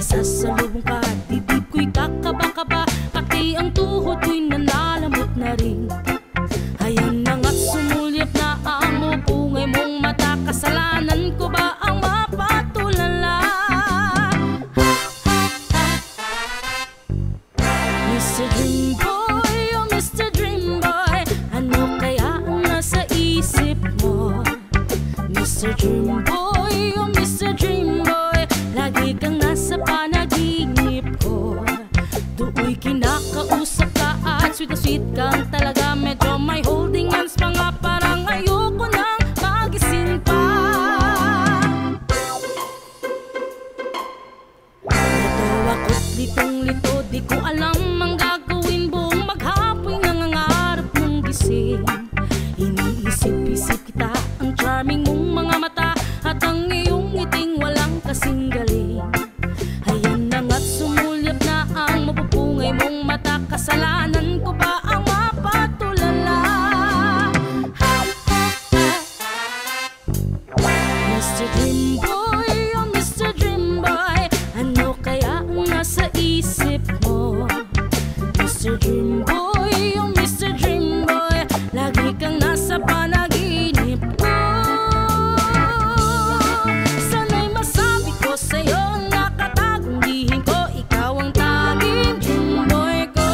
nasasalubong ka, dibdib ko'y kakaba-kaba, pati ang tuhod ko'y nanalamot na rin. Ayan na nga't sumulyap na ang mupungay mong mata, kasalanan ko ba ang mapatulala? Mr. Dream Boy, oh Mr. Dream Boy, ano kaya ang nasa isip mo? Mr. Dream Boy, oh Mr. Dream Boy, lagi kang nasa panaginip ko. Do'y kinakausap ka at sweet na sweet kang talaga, medyo may holding hands pa nga, parang ayoko nang magising pa. Ito ako't litong-lito, di ko alam ang gagawin, buong maghapoy nangangarap ng gising. Iniisip-isip kita, ang charming mong mga mata at ang iyong ngiting walang kasing galing. Ayan na nga't sumulyap na ang mapupungay mong mata, kasalanan ko ba ang mapatulala? Mr. Dream Boy, oh Mr. Dream Boy, ano kaya ang nasa isip mo? Mr. Dream Boy, oh Mr. Dream Boy, lagi kang nasa panaginip ko. Sana'y masabi ko sa'yo, nakatagong lihim ko, ikaw ang taging Dream Boy ko.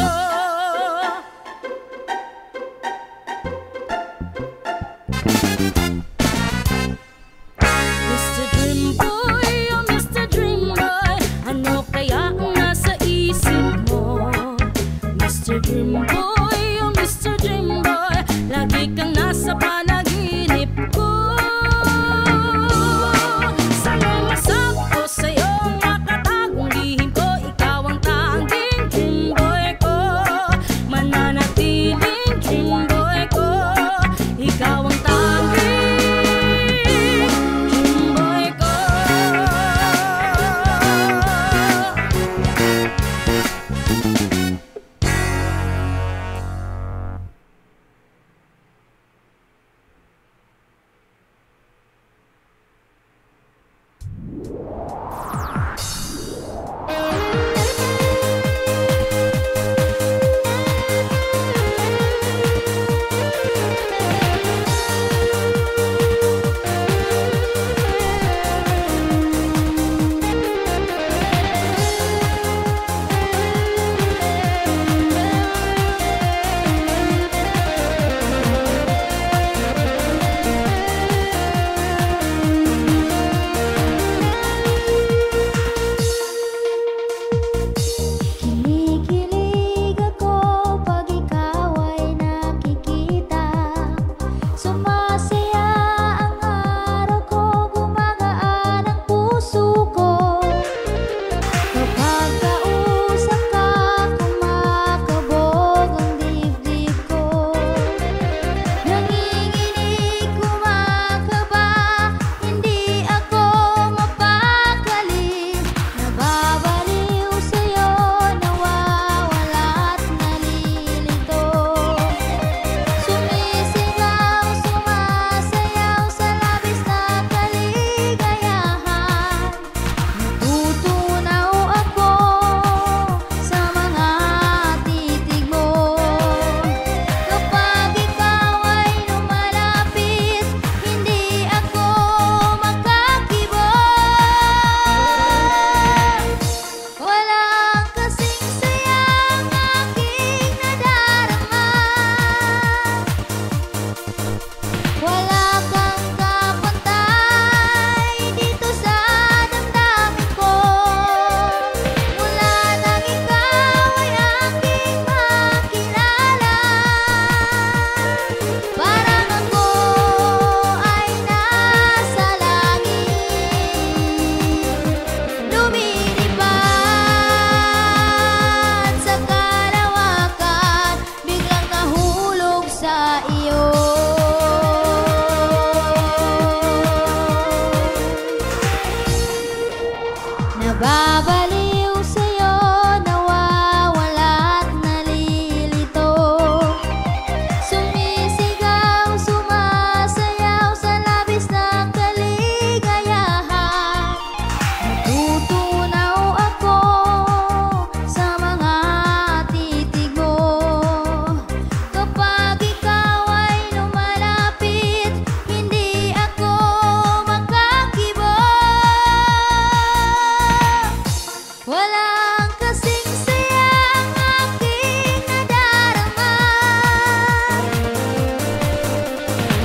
Walang kasing saya ang aking nadarama.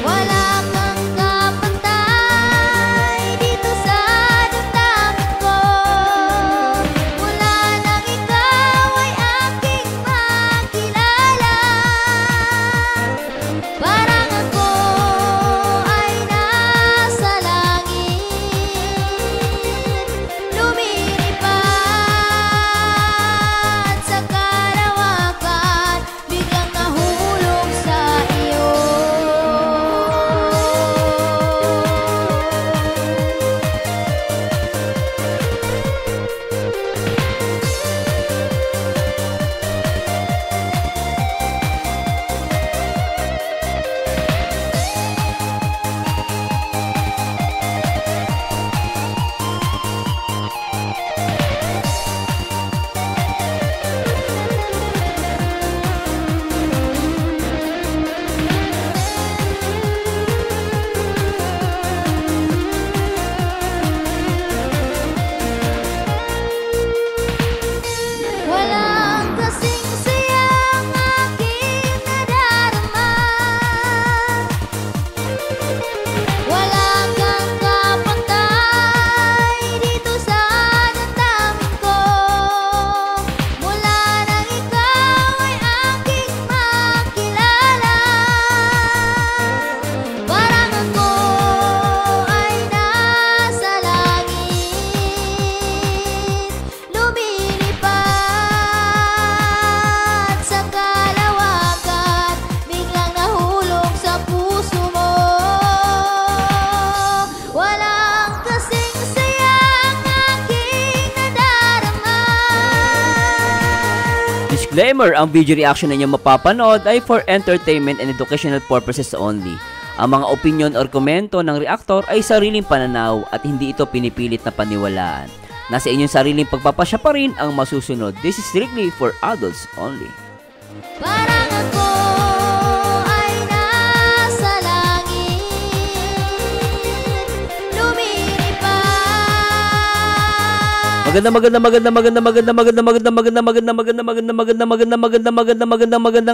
Wala kang kapantay dito sa damdamin ko. Mula nang ikaw ay aking makilala, parang ako ay nasa langit, lumilipad sa kalawakan, biglang nahulog sa iyo. Walang kasing saya ang aking nadarama. Wala kang kapantay dito sa damdamin ko. Mula nang ikaw ay aking makilala, parang ako ay nasa langit, lumilipad sa kalawakan, biglang nahulog sa puso mo. Walang kasing saya ang aking nadarama. Disclaimer, ang video reaction na inyo mapapanood ay for entertainment and educational purposes only. Ang mga opinion or komento ng reactor ay sariling pananaw at hindi ito pinipilit na paniwalaan. Nasa inyong sariling pagpapasya pa rin ang masusunod. This is strictly for adults only. Parang ako ay nasa langit, lumilipad. Magandang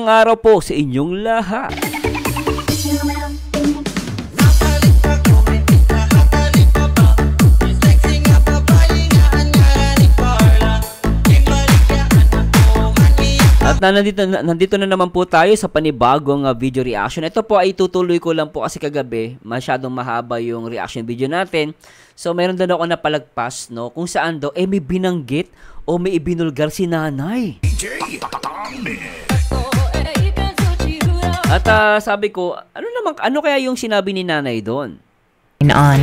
araw po sa inyong lahat. At nandito na naman po tayo sa panibagong video reaction. Ito po ay tutuloy ko lang po kasi kagabi masyadong mahaba yung reaction video natin. So mayroon doon ako napalagpas, no, kung saan daw may binanggit o may ibinulgar si nanay. At sabi ko, ano kaya yung sinabi ni nanay doon? Na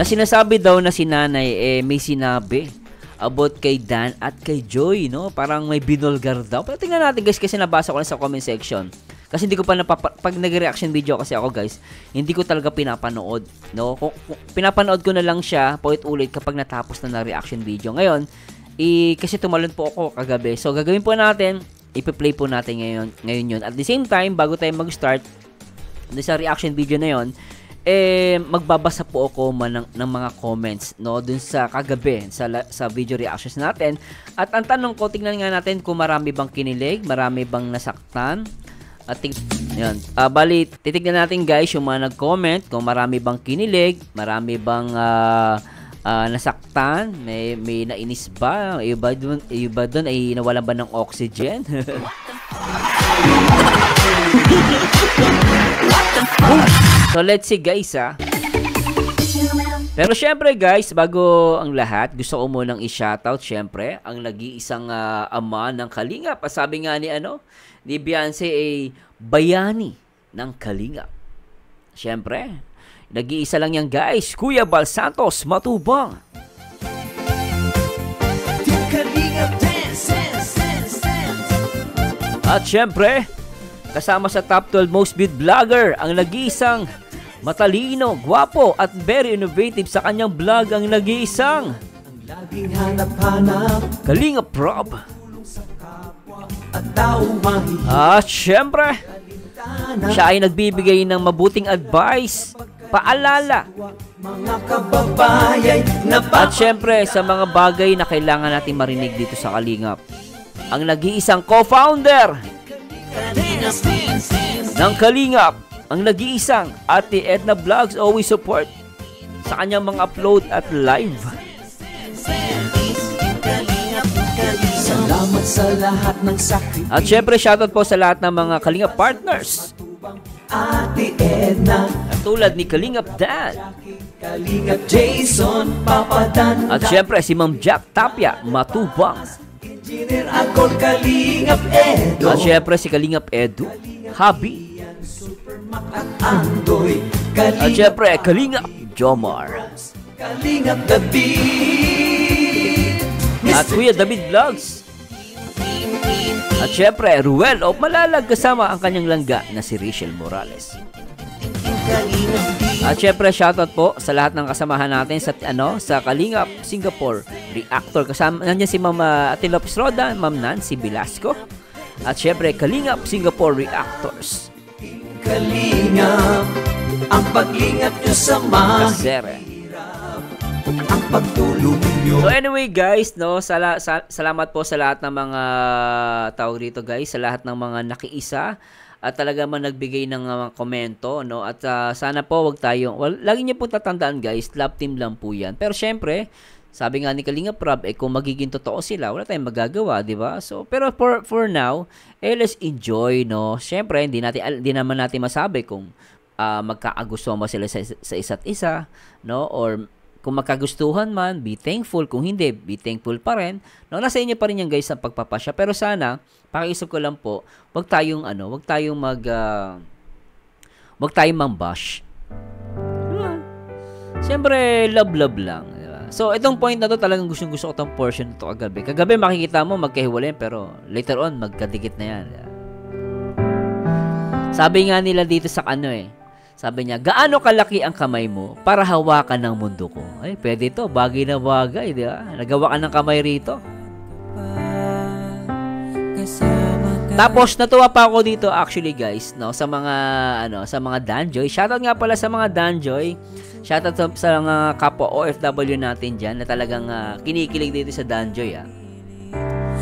sinasabi daw na si nanay may sinabi about kay Dan at kay Joy, no? Parang may binulgar daw. Pero tingnan natin guys, kasi nabasa ko lang sa comment section. Kasi hindi ko pa pag nag-reaction video kasi ako guys, hindi ko talaga pinapanood, no? Kung pinapanood ko na lang siya paulit-ulit kapag natapos na reaction video. Ngayon, kasi tumalon po ako kagabi. So gagawin po natin, ipi-play po natin ngayon yun. At the same time, bago tayo mag-start sa reaction video na yon, magbabasa po ako ng mga comments, no, dun sa kagabi sa video reactions natin. At ang tanong ko, tingnan nga natin kung marami bang kinilig, marami bang nasaktan. At yan, bali titignan natin guys yung mga nag-comment kung marami bang kinilig, marami bang nasaktan, may nainis ba, iba doon ay nawalan ba ng oxygen. So let's see guys Pero syempre guys, bago ang lahat, gusto ko munang i-shoutout syempre ang nag-iisang ama ng Kalingap. Sabi nga ni Beyonce ay bayani ng Kalingap. Syempre, nag-iisa lang yan guys, Kuya Bal Santos Matubang. At syempre, kasama sa top 12 most viewed vlogger, ang nag-iisang matalino, gwapo at very innovative sa kanyang vlog, ang nag-iisang Kalingap Rob. At syempre, siya ay nagbibigay ng mabuting advice, paalala Mga kababayan na At syempre, sa mga bagay na kailangan natin marinig dito sa Kalingap, ang nag-iisang co-founder ng Kalingap, ang nag-iisang Ate Edna Vlogs, always support sa kanyang mga upload at live. Salamat sa lahat ng sakripisyo. At syempre, shoutout po sa lahat ng mga Kalingap partners. Ate Edna, Tulad ni Kalingap Dan. Kalingap Jason, Papa Dan, At syempre, si Ma'am Jack Tapia Matubang. Engineer Akol, Kalingap Edo, At syempre, si Kalingap Edu Habi. Supermac at Andoy, At Kalingap, syempre, Kalingap Jomar. Kalingap David, At Kuya David Vlogs. At syempre, Ruel of Malalag kasama ang kanyang langga na si Rachel Morales. At syempre, shoutout po sa lahat ng kasamahan natin sa sa Kalingap Singapore Reactor. Kasama nandiyan si Ma'am Ate Lopez Roda, Ma'am Nancy Velasco. At syempre, Kalingap Singapore Reactors. Kalingap, ang paglingap nyo sa mahirap, Kasere. ang pagtulong nyo. So anyway guys, no, salamat po sa lahat ng mga tawag rito guys, sa lahat ng mga nakiisa at talaga man nagbigay ng mga komento, no? At sana po wag tayong, lagi niyo po tatandaan guys, love team lang po 'yan. Pero syempre, sabi nga ni Kalingap Rob, kung magiging totoo sila, wala tayong magagawa, 'di ba? So pero for now, let's enjoy, no. Syempre, hindi naman natin masabi kung magkakagustuhan ba sila sa isa't isa, no? Or kung magkagustuhan man, be thankful. Kung hindi, be thankful pa rin. No, nasa inyo pa rin yan guys ang pagpapasya. Pero sana, pakiisip ko lang po, wag tayong mambash. Diba? Siyempre, love lang. Diba? So, itong point na to talagang gusto ko itong portion to kagabi. Kagabi makikita mo magkahiwalay, pero later on, magkadikit na yan. Diba? Sabi nga nila dito sa sabi niya, gaano kalaki ang kamay mo para hawakan ng mundo ko? Ay, pwede to. Bagay na bagay, di ba? Nagawa ka ng kamay rito. Tapos, natuwa pa ako dito actually guys, no? Sa mga Danjoy. Shoutout nga pala sa mga Danjoy. Shoutout sa mga kapwa OFW natin dyan na talagang kinikilig dito sa Danjoy,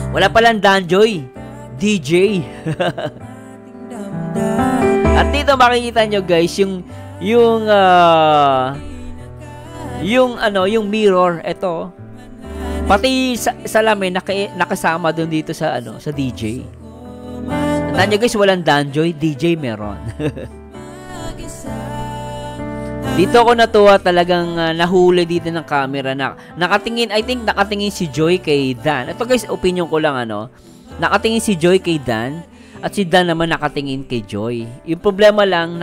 Wala palang Danjoy. DJ. At dito makikita nyo guys yung mirror ito. Pati salamin nakasama doon dito sa DJ. Tandaan nyo guys, walang Danjoy, DJ meron. Dito ako natuwa talagang nahuli dito ng camera na nakatingin si Joy kay Dan. Ito guys, opinion ko lang nakatingin si Joy kay Dan. At si Dan naman nakatingin kay Joy. Yung problema lang,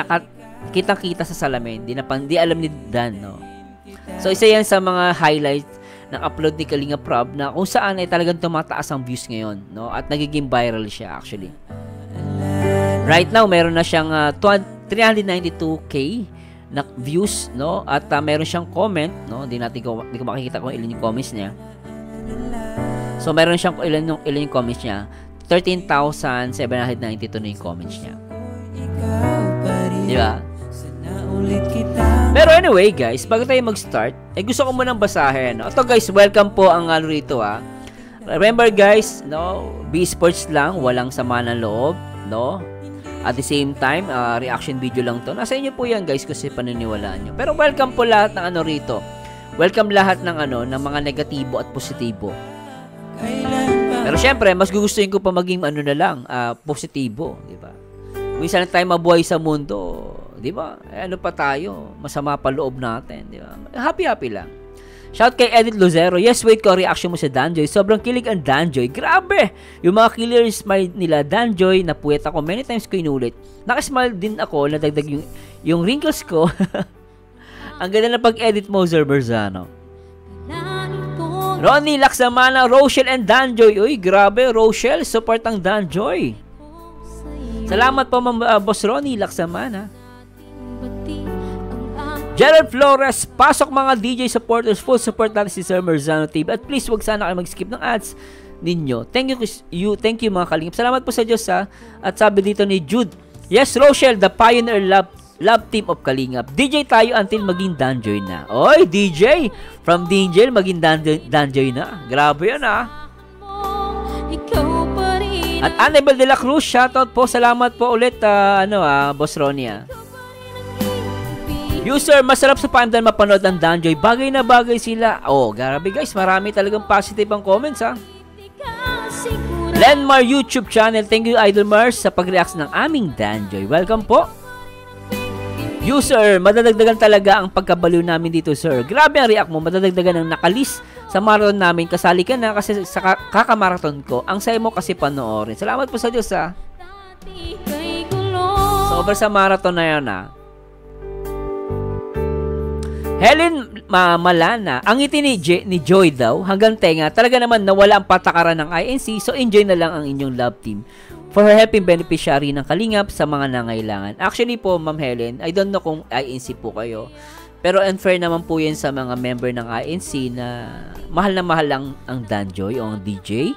kitang-kita sa salamin. Di alam ni Dan, no? So, isa yan sa mga highlights ng upload ni Kalingap Rob na kung saan ay talagang tumataas ang views ngayon, no? At nagiging viral siya, actually. Right now, meron na siyang 392k na views, no? At meron siyang comment, no? Hindi ko makikita kung ilan yung comments niya. So, meron siyang ilan yung comments niya. 13,792 na yung comments niya. Diba? Pero anyway guys, bago tayo mag-start, gusto ko munang basahin. Ito guys, welcome po ang rito Remember guys, be sports lang, walang sama ng loob, no? At the same time, reaction video lang to. Nasa inyo po yan guys kasi paniniwalaan nyo. Pero welcome po lahat ng rito. Welcome lahat ng ng mga negatibo at positibo. Pero syempre, mas gugustuhin ko pa maging positibo, di ba? Minsan tayo mabuhay sa mundo, di ba? Ano pa tayo? Masama pa loob natin, di ba? Happy lang. Shout kay Edith Luzero. Yes, wait ko reaction mo sa Danjoy. Sobrang kilig ang Danjoy. Grabe! Yung mga killer smile nila, Danjoy, napuwet ako. Many times ko inulit. Nakasmile din ako, nadagdag yung wrinkles ko. Ang ganda na pag-edit mo, Sir Berzano. Ronnie Laksamana, Rochelle and Danjoy. Uy, grabe, Rochelle, support ang Danjoy. Salamat po, Boss Ronnie Laksamana. Gerald Flores, pasok mga DJ supporters, full support natin si Sir Merzano TV. At please, wag sana kayo mag-skip ng ads ninyo. Thank you mga kalingap. Salamat po sa Diyos At sabi dito ni Jude, yes, Rochelle, the pioneer Love Team of Kalingap. DJ tayo until maging Danjoy na. Oy, DJ! From DJ maging Danjoy na. Grabe yan At Annabel de la Cruz, shoutout po. Salamat po ulit, Boss Ronnie User, masarap sa paandan mapanood ng Danjoy. Bagay na bagay sila. Grabe guys, marami talagang positive ang comments Lenmar YouTube channel. Thank you Idol Mars sa pag-react ng aming Danjoy. Welcome po. User, madadagdagan talaga ang pagkabaliw namin dito, sir. Grabe ang react mo. Madadagdagan ang nakalis sa marathon namin. Kasali ka na kasi sa kakamarathon ko. Ang sayo mo kasi panoorin. Salamat po sa Diyos, Sobra sa marathon na yan, Helen Malana, ang ngiti ni Joy daw, hanggang tenga, talaga naman nawala ang patakaran ng INC, so enjoy na lang ang inyong love team for her helping beneficiary ng Kalingap sa mga nangailangan. Actually po, Ma'am Helen, I don't know kung INC po kayo, pero unfair naman po yan sa mga member ng INC na mahal lang ang Danjoy o ang DJ.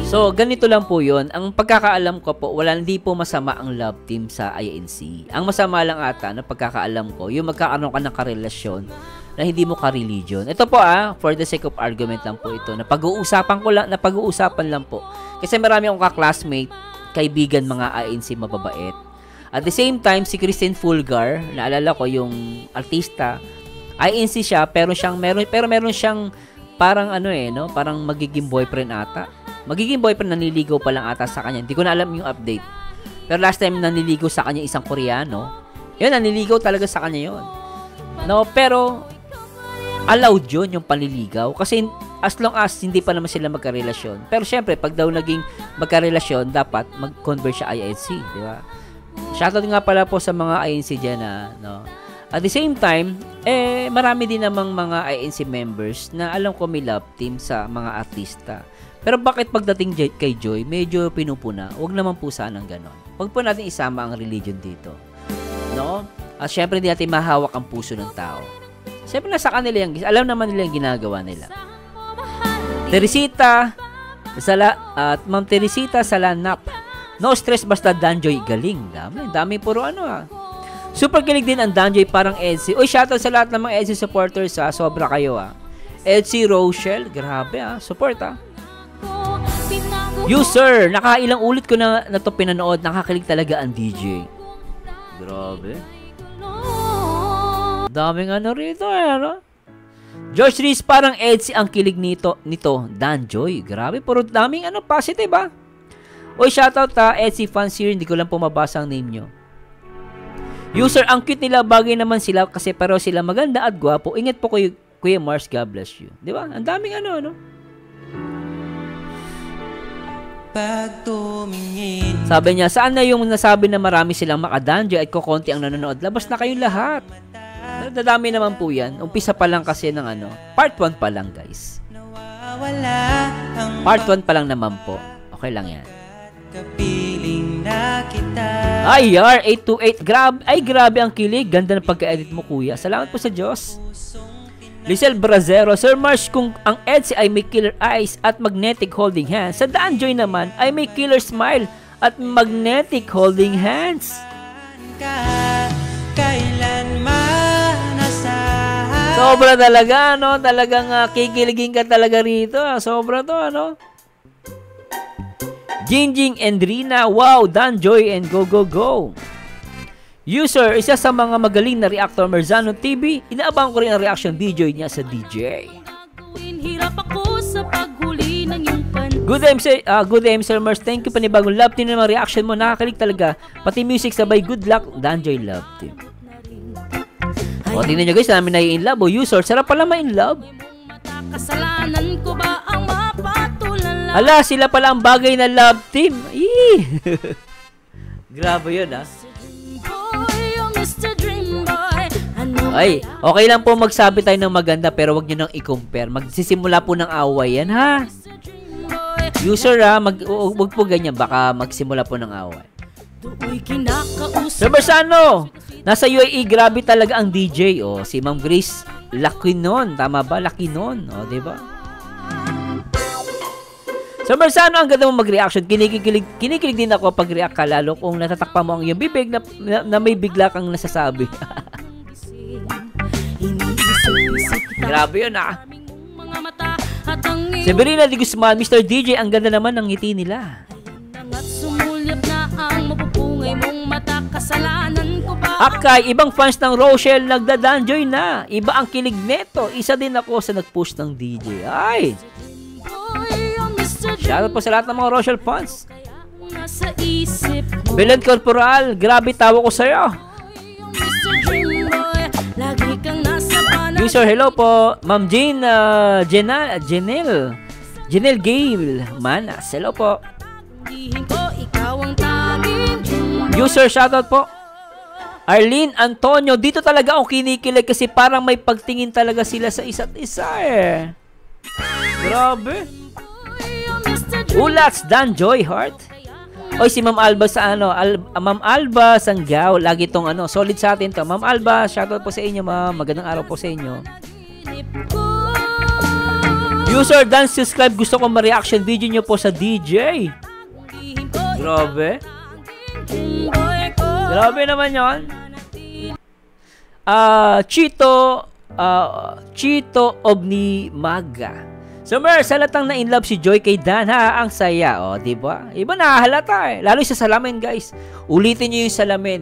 So, ganito lang po yun. Ang pagkakaalam ko po, hindi po masama ang love team sa INC. Ang masama lang ata, na pagkakaalam ko, yung magkakaroon ka ng karelasyon na hindi mo ka-religion. Ito po for the sake of argument lang po ito. Napag-uusapan lang po. Kasi marami akong ka-classmate, kaibigan mga INC mababait. At the same time, si Christine Fulgar, naalala ko yung artista, INC siya, pero meron siyang parang parang magiging boyfriend ata. Magiging boyfriend, naniligaw pa lang ata sa kanya. Hindi ko na alam yung update. Pero last time naniligaw sa kanya isang Koreano. Yun, naniligaw talaga sa kanya yun. No, pero allowed yun yung panliligaw. Kasi as long as hindi pa naman sila magkarelasyon. Pero syempre, pag daw naging magkarelasyon, dapat mag-convert siya INC. Di ba? Shoutout nga pala po sa mga INC dyan At the same time, marami din namang mga INC members na alam ko may love team sa mga artista. Pero bakit pagdating kay Joy, medyo pinupuna? Huwag naman po sanang ganon. Huwag po natin isama ang religion dito. No? At syempre, hindi natin mahawak ang puso ng tao. Syempre, nasa kanila yung, alam naman nila yung ginagawa nila. Teresita, at Ma'am Teresita Salanap. No stress, basta Danjoy. Galing. Dami puro Super kilig din ang Danjoy, parang Edsy. Uy, shoutout sa lahat ng mga Edsy supporters, Sobra kayo, Edsy Rochelle, grabe, support, User, nakailang ulit ko na to pinanood, nakakilig talaga ang DJ. Grabe. Daming rito, George Reese, parang Edsy ang kilig nito, Danjoy. Grabe, puro daming positive, Oy, shoutout Edsy fans here, hindi ko lang po mabasa ang name nyo. User, ang cute nila, bagay naman sila kasi pero sila maganda at gwapo. Ingat po kayo, Kuya Mars, God bless you. Di ba? Ang daming Sabi niya, saan na yung nasabi na marami silang makadanjo at kukonti ang nanonood? Labas na kayo lahat. Dadami naman po yan. Umpisa pa lang kasi ng part 1 pa lang, guys. Part 1 pa lang naman po. Okay lang yan. Ay, R828. Grabe ang kilig. Ganda ng pagka-edit mo, kuya. Salamat po sa Diyos. Lisel Brazero, Sir Marsh, kung ang Edsy ay may killer eyes at magnetic holding hands, sa Danjoy naman ay may killer smile at magnetic holding hands. Sobra talaga, Talagang kikiligin ka talaga rito. Sobra to, Jingjing and Rina, wow, Danjoy and go, go, go. User, isa sa mga magaling na reactor Merzano TV, inaabang ko rin ang reaction video niya sa DJ. Good day, Sir Mers. Thank you panibagong love team naman reaction mo. Nakakalig talaga. Pati music sabay, good luck, Danjoy love team. O, tingnan nyo guys, namin na in love. O, user, sarap pala ma-in love. Hala, sila pala ang bagay na love team. Grabe yun, Ay, okay lang po magsabi tayo ng maganda pero wag nyo nang i-compare. Magsisimula po ng away yan, ha? User, wag po ganyan. Baka magsimula po ng away. Sir Bersano, nasa UAE, grabe talaga ang DJ. Si Ma'am Grace Lakinon. Tama ba? Lakinon. Diba? So, Marzano, ang ganda mo mag-reaction. Kinikilig din ako pag react ka, lalo kung natatakpan mo ang iyong bibig na may bigla kang nasasabi. Grabe yun, ah. Severina de Guzman, Mr. DJ, ang ganda naman ng ngiti nila. Akay, ibang fans ng Rochelle nagdadanjoy na. Iba ang kilig neto. Isa din ako sa nag-push ng DJ. Ay! Shoutout po sa lahat ng mga Rochelle fans. Belen Corporal, grabe tawa ko sa'yo. User, hello po. Ma'am Jane, Janelle Gale Manas, hello po. User, shoutout po. Arlene Antonio, dito talaga ako kinikilig kasi parang may pagtingin talaga sila sa isa't isa eh. Grabe. Ulats Dan Joy Heart. Oy, si Ma'am Alba sa Ma'am Alba Sanggao, lagi tong solid sa atin to. Ma'am Alba, shoutout po sa inyo, ma'am. Magandang araw po sa inyo. User, Dan subscribe, gusto ko ma-reaction video nyo po sa DJ. Grabe. Grabe naman yon. Chito Obni Maga. So, Mer, salatang na in love si Joy kay Dan, ha? Ang saya, oh, di ba? Iba nahahalata eh. Lalo sa salamin, guys. Ulitin niyo yung salamin.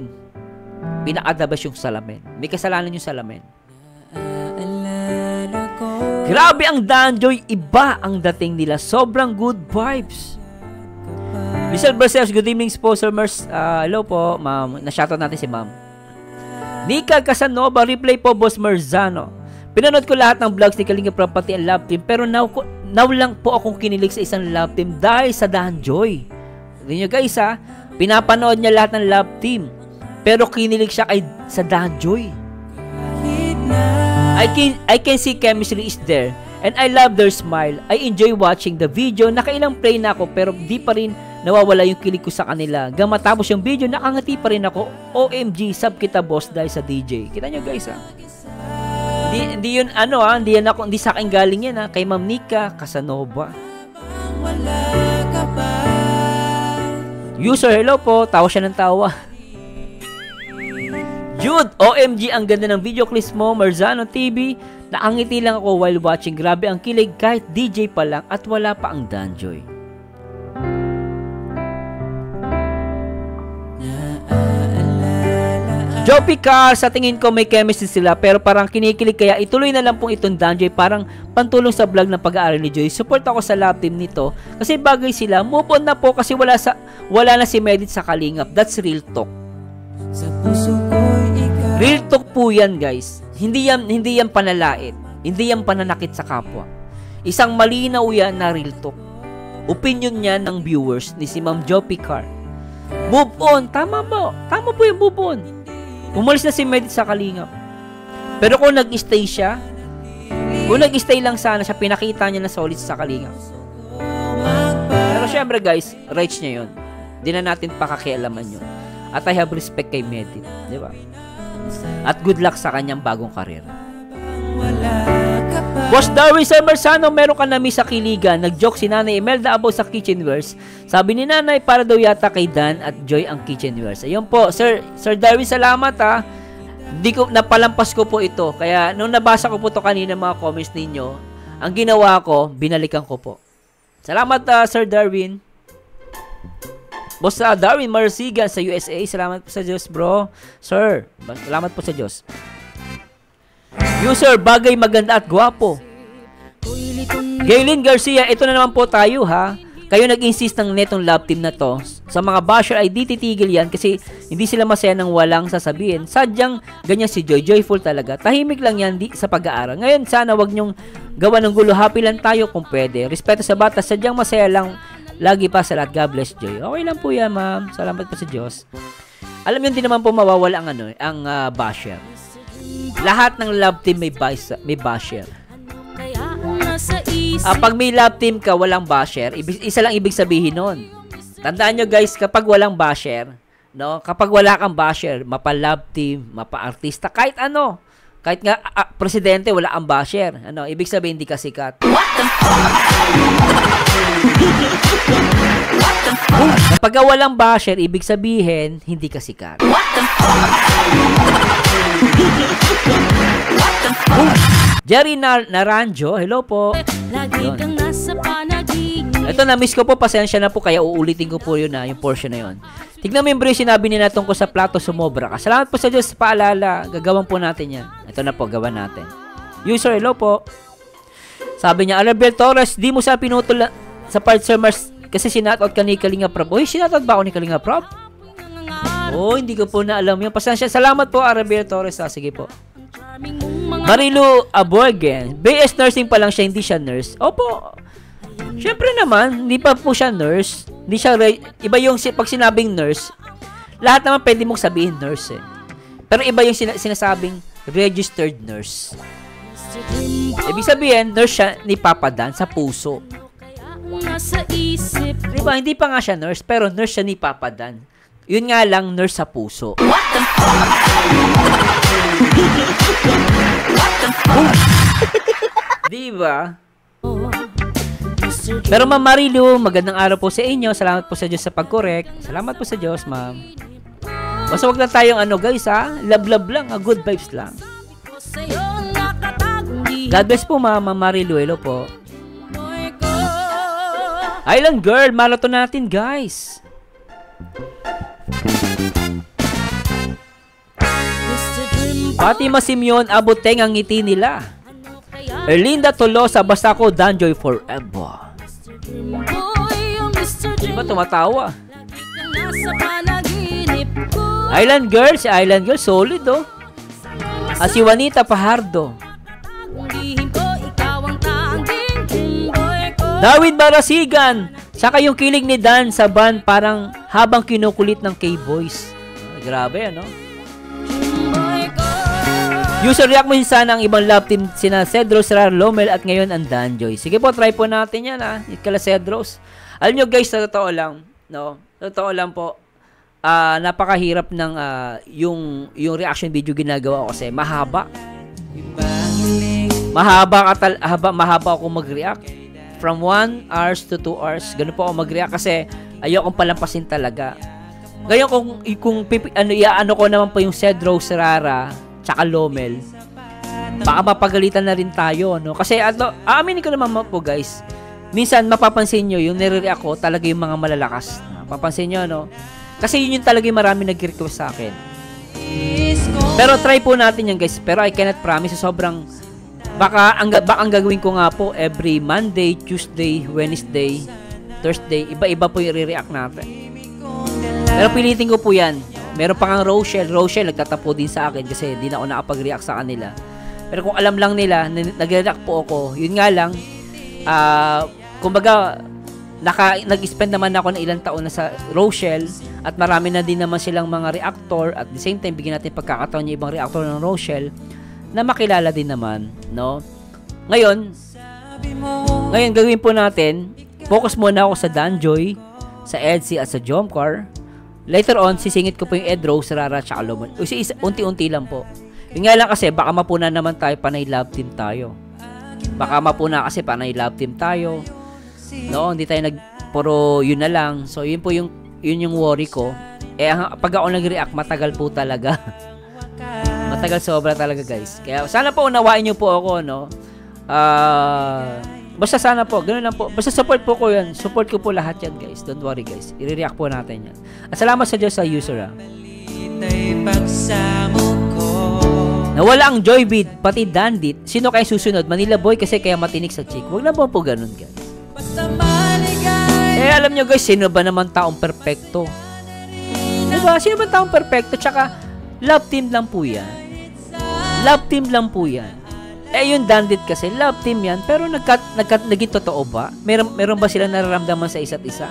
Pinakadabas yung salamin. May kasalanan yung salamin. Grabe ang Dan Joy. Iba ang dating nila. Sobrang good vibes. Michelle Barcelos, good evening po, Sir Mers. Hello po, ma'am. Na-shoutout natin si ma'am. Nika Casanova, reply po, Boss Marzano. Pinanood ko lahat ng vlogs ni Kalinga Prab, pati ang love team. Pero now lang po akong kinilig sa isang love team dahil sa Dan Joy. Hindi nyo guys ha, pinapanood niya lahat ng love team. Pero kinilig siya sa Dan Joy. I can see chemistry is there. And I love their smile. I enjoy watching the video. Nakailang play na ako pero di pa rin nawawala yung kilig ko sa kanila. Gamatapos yung video, nakangati pa rin ako. OMG, sub kita boss dahil sa DJ. Kita nyo guys ha. Hindi yun hindi sa akin galing yan ha. Kay Ma'am Nika Casanova. User, hello po. Tawa siya ng tawa. Jude, OMG, ang ganda ng video clips mo. Marzano TV. Nakangiti lang ako while watching. Grabe ang kilig kahit DJ pa lang at wala pa ang Dan Joy. Joppy Car, sa tingin ko may chemistry sila pero parang kinikilig kaya ituloy na lang pong itong Dan Joy parang pantulong sa vlog ng pag-aaral ni Joy. Support ako sa love team nito kasi bagay sila. Move on na po kasi wala na si Medit sa Kalingap. That's real talk. Real talk po yan guys. Hindi yan panalait. Hindi yan pananakit sa kapwa. Isang malinaw yan na real talk. Opinion niya ng viewers ni si Ma'am Joppy Car. Move on. Tama mo. Tama po yung move on. Umalis na si Medit sa Kalingap. Pero kung nag-stay siya, kung nag-stay lang sana siya, pinakita niya na solid sa Kalingap. Pero syempre guys, rights niya yun. Di na natin pakakialaman yun. At I have respect kay Medit. Di ba? At good luck sa kanyang bagong karera. Boss Darwin Sir Marzano, meron ka na miss sa kiligan. Nag-joke si Nanay Imelda about sa kitchenwares. Sabi ni Nanay, para daw yata kay Dan at Joy ang kitchenwares. Ayun po, Sir Darwin, salamat ha. Napalampas ko po ito. Kaya nung nabasa ko po ito kanina mga comments ninyo, ang ginawa ko, binalikan ko po. Salamat Sir Darwin. Boss Darwin Marsigan sa USA, salamat po sa Diyos bro. Sir, salamat po sa Diyos. User, bagay, maganda at gwapo. Gaylin Garcia, ito na naman po tayo ha. Kayo nag-insist ng netong love team na to. Sa mga basher ay di titigil yan kasi hindi sila masaya nang walang sasabihin. Sadyang ganyan si Joy, joyful talaga. Tahimik lang yan sa pag-aaral. Ngayon sana wag nyong gawa ng gulo, happy lang tayo kung pwede. Respeto sa bata, sadyang masaya lang. Lagi pa sa lahat, God bless Joy. Okay lang po yan ma'am, salamat po sa Diyos. Alam nyo, hindi naman po mawawala ang basher. Lahat ng love team may basher. Pag may love team ka, walang basher, isa lang ibig sabihin nun. Tandaan nyo guys, kapag walang basher, no? Kapag wala kang basher, mapa-love team, mapa-artista, kahit ano, Kahit nga presidente, wala ang basher. Ano, ibig sabihin hindi ka sikat. Kapag walang basher, ibig sabihin hindi ka sikat. Jerry Naranjo, hello po. Lagi kang nasa panaginip. Ito, na-miss ko po, pasensya na po, kaya uulitin ko po yun yung portion na yun. Tignan mo yung bro, sinabi nila tungkol sa plato sumobra ka. Salamat po sa Diyos sa paalala. Gagawan po natin yan. Ito na po, gawan natin. User, hello po. Sabi niya, Arabel Torres, di mo sa pinutol sa part sir Mars kasi sinatout ka ni Kalinga Prab. Uy, sinatout ba ako ni Kalinga Prab? Oh, hindi ko po na alam yun. Pasensya, salamat po Arabel Torres. Sige po. Marilu Aborgen, BS nursing pa lang siya, hindi siya nurse. Opo. Siyempre naman, hindi pa po siya nurse. Hindi siya, iba yung pag sinabing nurse, lahat naman pwede mong sabihin nurse eh. Pero iba yung sinasabing registered nurse. Ibig sabihin, nurse siya ni Papa Dan sa puso. Diba, hindi pa nga siya nurse, pero nurse siya ni Papa Dan. Yun nga lang, nurse sa puso. Diba? Pero Ma'am Marilu, magandang araw po sa inyo. Salamat po sa Diyos sa pag-correct. Salamat po sa Diyos, ma'am. Basta wag na tayong guys ha. Love lang, good vibes lang. God bless po Ma'am Marilu. Hello po. Island Girl, marathon natin guys. Fatima Simeon, aboteng ang ngiti nila. Erlinda Tolosa, basta ko Danjoy forever. Di ba tumatawa? Island Girl, si Island Girl, solid oh. Si Juanita Pajardo. David Barasigan, saka yung kilig ni Dan sa band parang habang kinukulit ng K-Boys. Grabe ano? User react mo sana ang ibang love team sina Cedros, Rar, Lomel at ngayon ang Danjoy. Sige po, try po natin yan ha. Ikala Cedros. Alam nyo guys, sa totoo lang, no? Totoo lang po, napakahirap ng yung reaction video ginagawa ko kasi mahaba. Mahaba ako mag-react. From 1 hours to 2 hours. Ganun po ako mag-react kasi ayokong palampasin talaga. Ngayon kung iaano ko naman po yung Cedros, Rara, tsaka Lomel, baka mapagalitan na rin tayo, no? Kasi aaminin ko naman po guys, minsan mapapansin nyo yung nire-react ko talaga yung mga malalakas. Mapapansin nyo, no? Kasi yun yung talaga yung marami nag-request sa akin. Pero try po natin yan guys. Pero I cannot promise, sobrang baka ang gagawin ko nga po every Monday, Tuesday, Wednesday, Thursday, iba-iba po yung i-react natin. Pero pilitin ko po yan. Meron pa nga Rochelle, nagtatapo din sa akin kasi di na ako nakapag-react sa kanila. Pero kung alam lang nila, nag-react po ako, yun nga lang, kumbaga, nag-spend naman ako ng ilang taon na sa Rochelle at marami na din naman silang mga reactor at the same time, bigyan natin pagkakataon yung ibang reactor ng Rochelle na makilala din naman, no? Ngayon, gagawin po natin, focus muna ako sa Danjoy, sa Edsy at sa Jomcar. Later on, sisingit ko po yung Ed Rose, Rara, tsaka Lomel. Unti-unti lang po. Yung nga lang kasi, baka mapuna naman tayo, panay love team tayo. Baka mapuna kasi panay love team tayo. No, hindi tayo puro yun na lang. So, yun yung worry ko. Pag ako nag-react, matagal po talaga. Matagal sobra talaga, guys. Kaya, sana po unawain nyo po ako, no? Basta sana po, ganoon lang po. Basta support po ko yan. Support ko po lahat yan, guys. Don't worry, guys. I-react po natin yan. At salamat sa Diyos sa user, ha. Nawala ang Joybid, pati Dandit. Sino kaya susunod? Manila Boy kasi kaya matinik sa chick. Huwag na po ganun, guys. Alam nyo, guys, sino ba naman taong perfecto? Diba? Sino ba taong perfecto? Tsaka, love team lang po yan. Love team lang po yan. Yung Dandit kasi, love team yan, pero naging totoo ba? Meron ba sila nararamdaman sa isa't isa?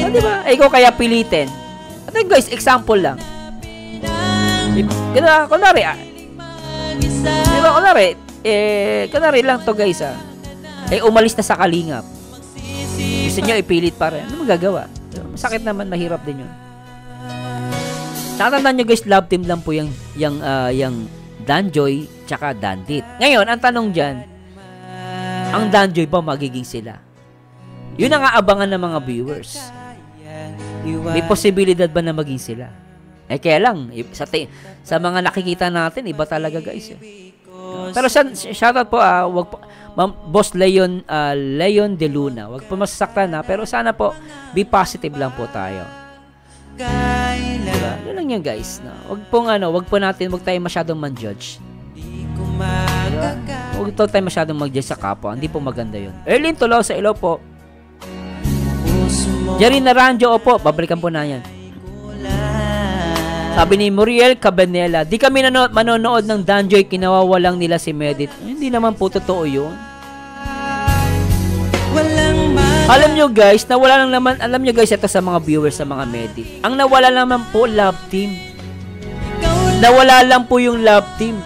Diba? Ikaw kaya pilitin. At guys, example lang. Kunwari, kunwari lang to guys, umalis na sa Kalingap. Gusto nyo ipilit pa rin. Ano magagawa? Masakit naman, mahirap din yun. Tatandaan nyo guys, love team lang po yung Danjoy tsaka Dandit. Ngayon, ang tanong dyan, ang Danjoy ba magiging sila? Yun ang aabangan ng mga viewers. May posibilidad ba na maging sila? Eh kaya lang, sa mga nakikita natin, iba talaga guys. Pero shoutout po, wag po, Boss Leon De Luna, wag po masasaktan pero sana po, be positive lang po tayo. Diba? Yun lang yan guys. No? Wag tayo masyadong man-judge. Diba? Wag tayo masyadong mag-judge sa kapwa. Hindi po maganda yun. Erlin Tulaw sa Ilaw po. Jerry Naranjo, opo, babalikan po na yan. Sabi ni Muriel Cabanela, di kami manonood ng Danjoy, kinawawalang nila si Medit. Hindi naman po totoo yun. Alam nyo guys, alam nyo guys, ito sa mga viewers sa mga Medit. Ang nawala naman po, Love Team. Nawala lang po yung Love Team.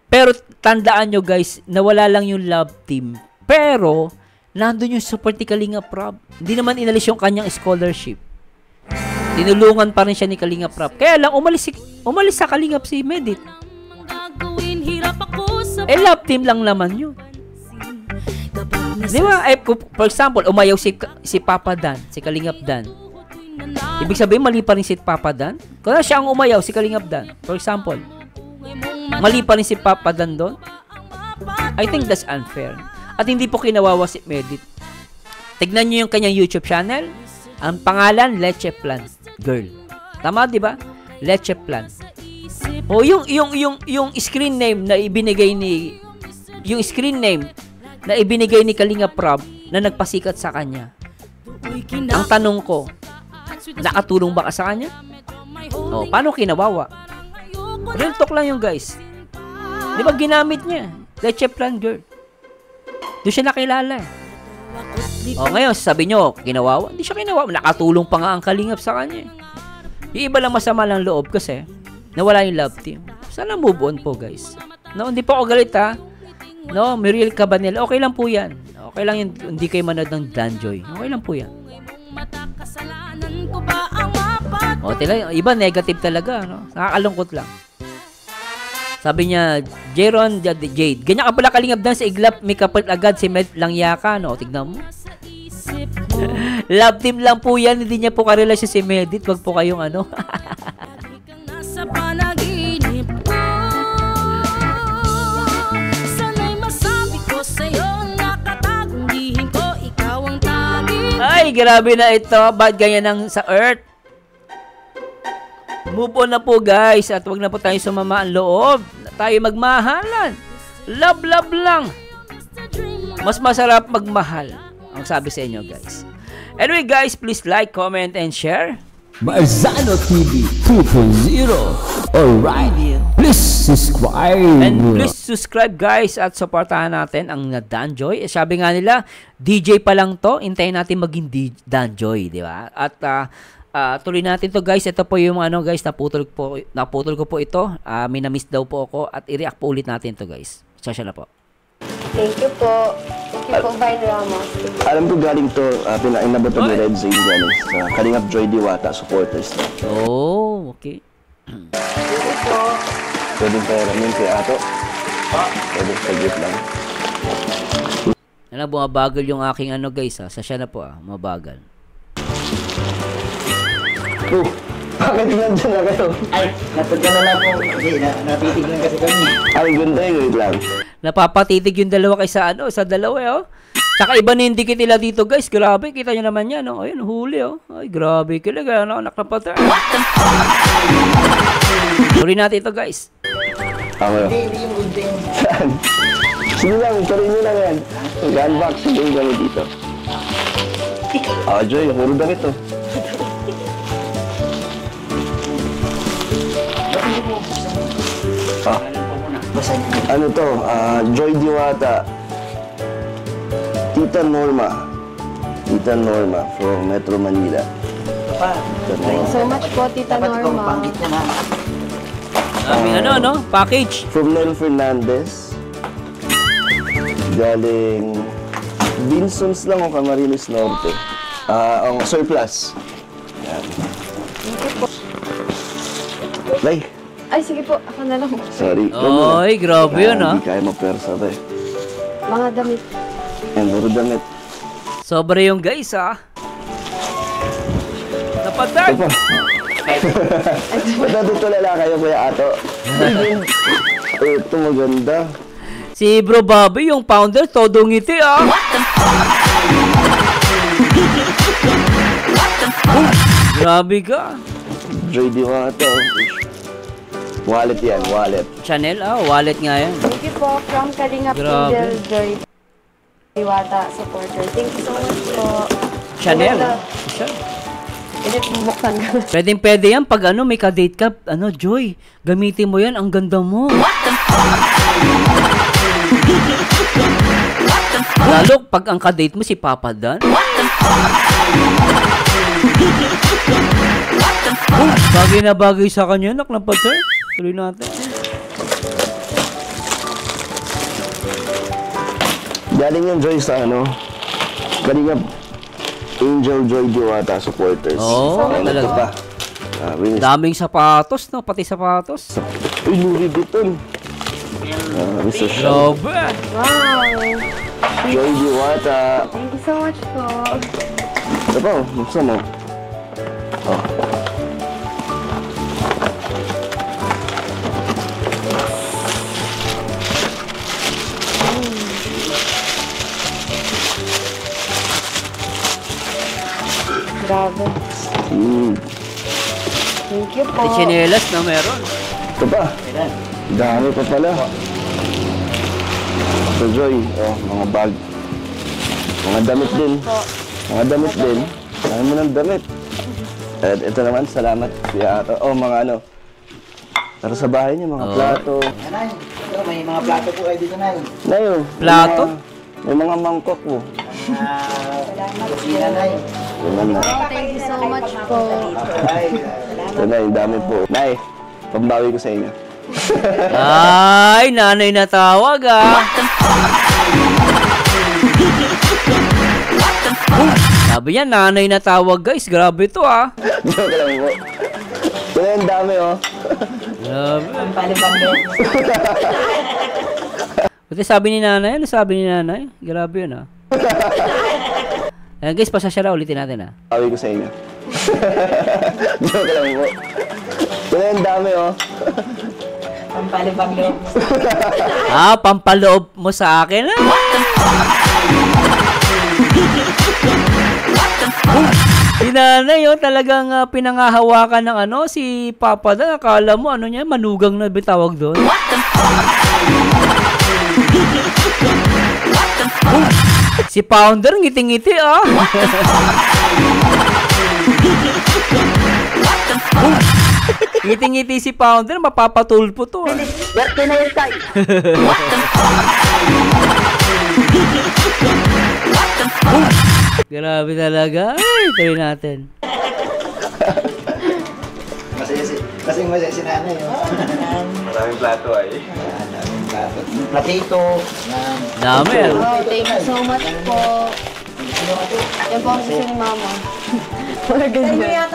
Pero tandaan nyo guys, nawala lang yung Love Team. Pero, nandun yung support ni Kalinga Prab. Hindi naman inalis yung kanyang scholarship. Tinulungan pa rin siya ni Kalinga Prab. Kaya lang, umalis sa Kalingap si Medit. Love Team lang naman yun. Di ba? For example, umayaw si Papa Dan, si Kalingap Dan. Ibig sabihin, mali pa rin si Papa Dan? Kung siya ang umayaw, si Kalingap Dan. For example, mali pa rin si Papa Dan doon? I think that's unfair. At hindi po kinawawa si Medit. Tignan nyo yung kanyang YouTube channel. Ang pangalan, Leche Plan Girl. Tama, di ba? Leche Plan. O yung screen name na ibinigay ni Kalinga Prab na nagpasikat sa kanya. Ang tanong ko, nakatulong ba ka sa kanya? O, paano kinawawa? Real talk lang yung guys. Di ba ginamit niya? Leche Plan Girl. Doon siya nakilala. O ngayon, sabi nyo, kinawawa? Hindi siya kinawawa. Nakatulong pa nga ang Kalingap sa kanya. Yung iba lang masama lang loob kasi nawala yung Love Team. Sana move on po guys. No, hindi po ako galit ha. No, Muriel Cabanel, okay lang po yan. Okay lang yun, hindi kayo manood ng Danjoy. Okay lang po yan. O, iba negative talaga. No? Nakakalungkot lang. Sabi niya, Jeron Jade, ganyan ka pala Kalingap Dan sa iglap, may kapalit agad si Med Langyaka, no? Tignan mo. Love Team lang po yan, hindi niya po karelasyon si Medit, wag po kayong ano. Nasa panaginip ko, sana'y masabi ko sa'yo, nakatagong lihim ko, ikaw ang taging. Ay, grabe na ito, ba't ganyan ang sa Earth? Move on na po guys at wag na po tayo sumama ang loob. Tayo magmahalan. Love lang. Mas masarap magmahal. Ang sabi sa inyo guys. Anyway guys, please like, comment, and share. Marzano TV 2.0. Alright. Please subscribe. And please subscribe guys at supportahan natin ang Danjoy. Sabi nga nila, DJ pa lang to. Hintayin natin maging Danjoy, di ba? At tuloy natin to guys. Ito po yung ano guys, naputol ko po ito. May na-miss daw po ako at i-react po ulit natin to guys. Sasya na po. Thank you po. Thank you po, Vine Ramos. Alam ko galing to, pinainabot to ni Red Zane galing sa Kalingap Joy Diwata supporters na. Oh, okay. Thank you po. Pwede peramin kay Ato. Pwede pag-gift lang. Bumabagal yung aking ano guys ha. Sasya na po mabagal. Oh, bakit nandun na kayo? Ay, natagyan na lang po. Hindi, natitignan kasi kami. Ay, ganda yun, wait lang. Napapatitig yung dalawa kaysa sa dalawa Tsaka iba na yung dikit nila dito guys. Grabe, kita nyo naman yan Ayun, huli Ay, grabe kilaga anak na pata. Tuloy natin ito guys. Ako yun. Hindi yung good thing. Saan? Sige lang, tuloy nyo lang yan. Mag-unboxing yung gano'n dito. Joy, puro damit to. Ano to? Joy Diwata. Tita Norma. Tita Norma from Metro Manila. Thank you so much po, Tita Norma. Panggit na package. From Nel Fernandez. Galing Vinsons lang o Camarines Norte. Ang surplus. Yan. Thank you po. Lay, Ay, sige po. Ako na lang. Sorry. Ay, grabe yun, ah. Hindi kaya mapersa to eh. Mga damit. Yan, puro damit. Sobra yung guys, ah. Napatag! Ito pa. Natutulala kayo, Kuya Ato. Ito maganda. Si Bro Bobby, yung founder, todo ngiti, ah. Grabe ka. Joy Diwata. Wallet yan, wallet. Chanel, ah. Wallet nga yan. Thank you po from Kalingap Grabe. Angel Joy Diwata supporter. Thank you so much po. Chanel. Hindi bubuksan ka. Pwede yan pag ano, may ka-date ka, ano, Joy, gamitin mo yan, ang ganda mo. Lalo pag ang ka-date mo si Papa Dan. Bagay na bagay sa kanya, nak ng patay. Tuloy natin. Galing yung Joy sa ano, galing yung Angel Joy Diwata supporters. Oo, Ayun, talaga. ito pa. Sabi, Daming sapatos, no? Pati sapatos. uy, Louis Vuitton. Mr. Shaw. Grabe. Wow. Joy Diwata. Thank you so much po. Ito pa, buksan mo. Oh. Grabe. Thank you po. Pati chinelas na meron. Ito pa. Dami pa pala. So Joy, oh, mga bag. Mga damit din. Mga damit din. Dami mo ng damit. At ito naman, salamat. Kuya Ato. Oh, mga ano. Para sa bahay niyo, mga plato. Nanay, ito, may mga plato po kayo dito, Nay. Nayo. Plato? May mga mangkok po. Kusina, Nay. Yan na. Thank you so much po. Ito na, yung dami po. Nay, pambawi ko sa inyo. Ay, nanay na tawag, ah. Sabi niya, nanay na tawag, guys. Grabe to, ah. Joke lang po. Ito na yung dami, oh. Grabe. Palibang Buti sabi ni nanay, ano sabi ni nanay? Grabe yun, ah. Ayan, guys, pasasya na, ulitin natin, ah. Pambawi ko sa inyo. Joke lang po. Ito na yung dami, oh. Pampalibang loob. Ah, pampaloob mo sa akin, ah. Si nanay, oh, talagang pinangahawakan ng ano, si Papa Dan. Akala mo, ano niya, manugang na bitawag doon. Si Founder, ngiti-ngiti, ah. Ngiti-ngiti si Founder, mapapatulpo to, ah. Grabe talaga. Ay, tuloy natin. Kasi masaya si nanay, oh. Maraming plato ay. Maraming plato. Platito. Dami, ah. Oh, thank you so much po. Yan po ang gusto ni Mama. Wala ganyan.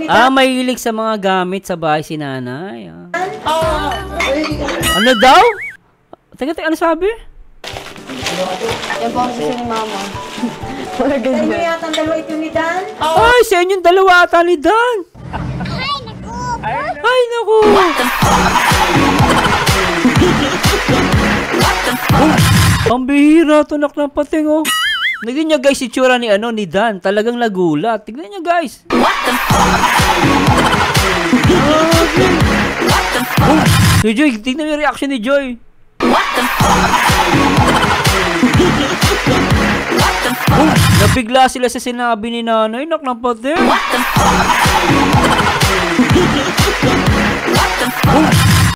Ah, mahilig sa mga gamit sa bahay si nanay. Ah. Ano daw? Teka, ano sabi? Yan po ang gusto ni Mama. Wala ganyan. Ay, sa inyong dalawa ata ni Dan. Ay, naku. Ang bihira to, nak ng pating, oh. Tignan niyo, guys, itsura ni, ano, ni Dan. Talagang nagulat. Tignan niyo, guys. Si Joy, tignan mo yung reaction ni Joy. Nabigla sila sa sinabi ni nanay, nak ng pating.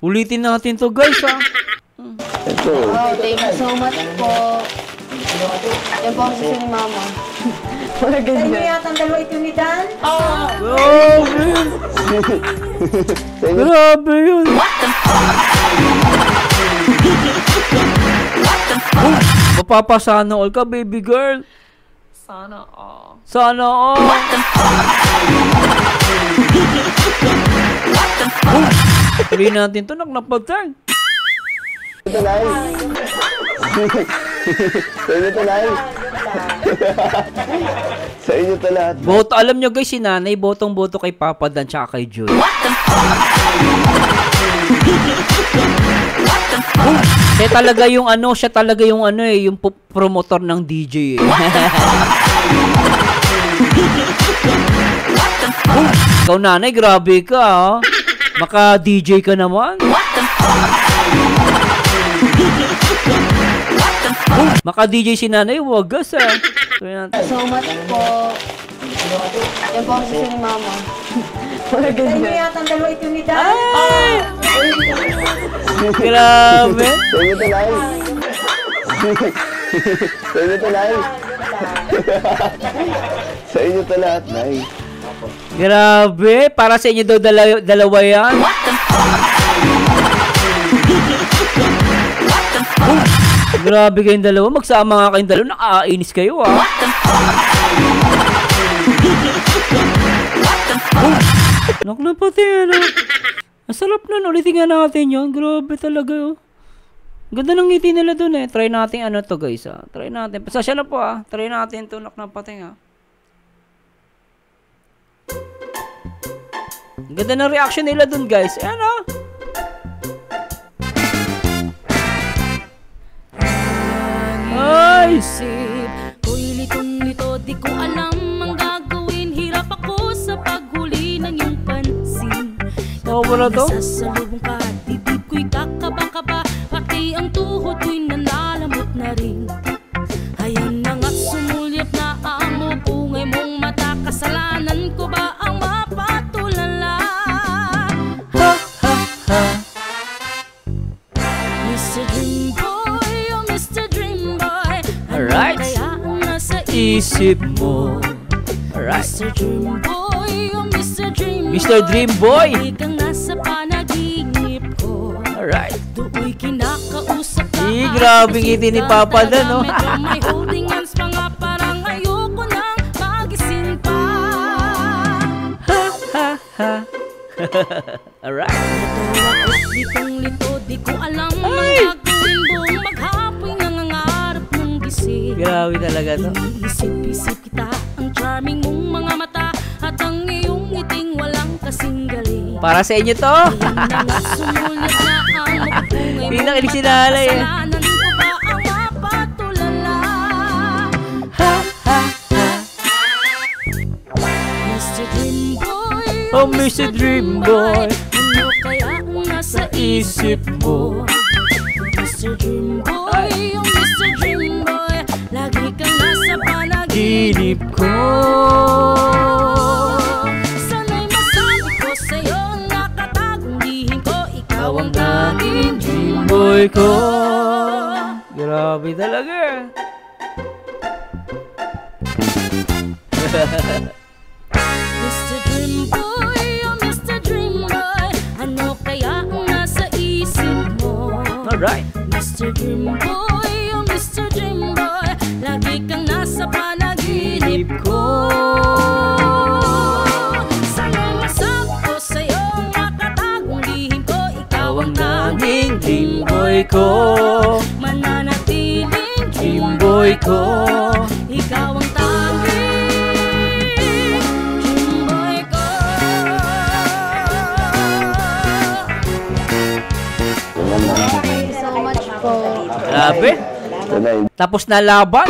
Ulitin natin to, guys, ah. Ito. Oh, thank you so much po. Yan po ang gusto ni Mama. Wala ganyan. Grabe. Grabe yun. Mapapasana all ka, baby girl. Sana all. Sana all. Tuloy natin to, naknapatang. Ito, Nay. Sa inyo to, Nay. Sa inyo to lahat. Boto, alam nyo guys, si nanay, botong-boto kay Papa Dan tsaka kay Joy. Siya talaga yung yung promotor ng DJ eh. Ikaw nanay, grabe ka ha. Maka-DJ ka naman. Maka-DJ si nanay, wagas ha. So much po. Yan po ang gusto ni Mama. Wala ganyan. Ay, yata ang dalawa ito ni Dan. Grabe. Sa inyo to, Nay. Sa inyo to, Nay. Sa inyo to lahat, Nay. Grabe. Para sa inyo daw dalawa yan. Grabe kayong dalawa. Magsama nga kayong dalawa. Nakakainis kayo ah. Naknapati yan ah. Masarap nun. Ulitin nga natin yun. Grabe talaga yun. Ganda ng ngiti nila dun eh. Try natin ano to guys ah. Try natin. Pasasya na po ah. Try natin to. Naknapati ah. Ganda ng reaction nila dun guys. Ayan ah. Ay! Ko'y litong-lito, di ko alam ang gagawin. Hirap ako sa paghuli ng iyong pansin. Oo ba na to? Sasalubong ka, dibdib ko'y kakaba-kaba. Pati ang tuhod ko'y nanalamot na rin. Ayan na nga't sumulyap na ang mupungay mong mata. Kasalanan ko ba ang mapatulala? Ha ha ha. Mr. Dream Boy, oh Mr. Dream Boy. Alright. Kaya ang nasa Isip mo. Alright. Mr. Dream Boy, oh Mr. Dream Mr. Dream Boy. Lagi kang nasa panaginip ko. Alright. Do'y kinakausap ka. Grabe ngiti ni Papa Dan, no? Medyo may holding hands pa nga, parang ayoko nang magising pa. Ha ha ha. Alright. Ito ako't litong-lito, di ko alam ang gagawin. Buong maghapoy nangangarap ng gising. Grabe talaga to. Iniisip-isip kita, ang charming mong mga mata, at ang iyong ngiting walang kasing galing. Para sa inyo to. Ayan na nga, sumulat na ang mapupungay Hindi mong nakinig si mata. nanay eh. Kasalanan ko ba ang mapatulala? Ha ha ha. Mr. Dream Boy, Oh Mr. Dream Boy. ano kaya ang nasa isip mo? Mr. Dream Boy, oh Mr. Dream Boy, lagi kang nasa panaginip ko. Sana'y masabi ko sa'yo ang nakatagong lihim ko. Ikaw ang tanging Dream Boy ko. Grabe talaga. Mr. Dream Boy, oh Mr. Dream Boy, ano kaya ang nasa isip mo? Alright. Mr. Dream Boy, oh Mr. Dream Boy, lagi kang nasa panaginip ko. Sana'y masabi ko sa'yo ang nakatagong lihim ko. Ikaw ang tanging Dream Boy ko. Mananatiling Dream Boy ko. Ikaw ang tanging Dream Boy ko. Thank you so much po. Grabe. Nanay. Tapos na laban.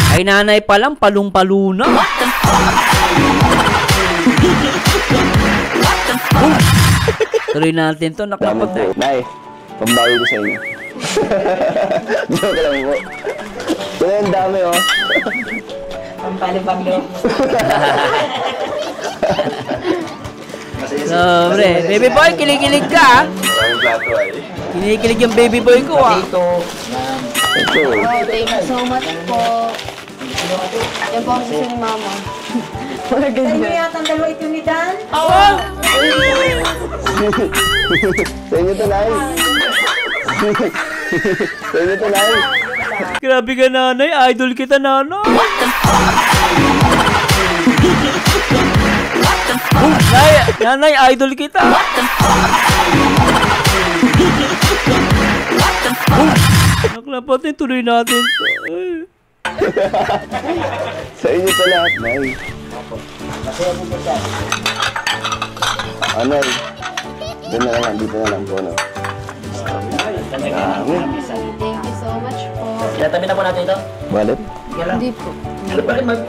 Ay nanay pa lang, palong-palo na. Tuloy natin to, Dami nakapatay. po. Nay, pambawi ko sa inyo. Joke lang po. Ito na yung dami, oh. Sobre, baby boy, kilig-kilig ka. Kinikilig yung baby boy ko ah. Ito. Oh, thank you so much po. Yan po ang gusto ni Mama. Wala ganyan. Ay, yata ang dalawa ito ni Dan. Sa inyo to, Nay. Sa inyo to, Nay. Grabe ka nanay, idol kita nanay. Nanay, idol kita. Naklapatin, tuloy natin. Ay. Sa inyo pa lahat, Nay. Nay. Doon na lang, dito na lang po, no? Thank you so much po. Tinatabi na po natin ito. Balit? Hindi po.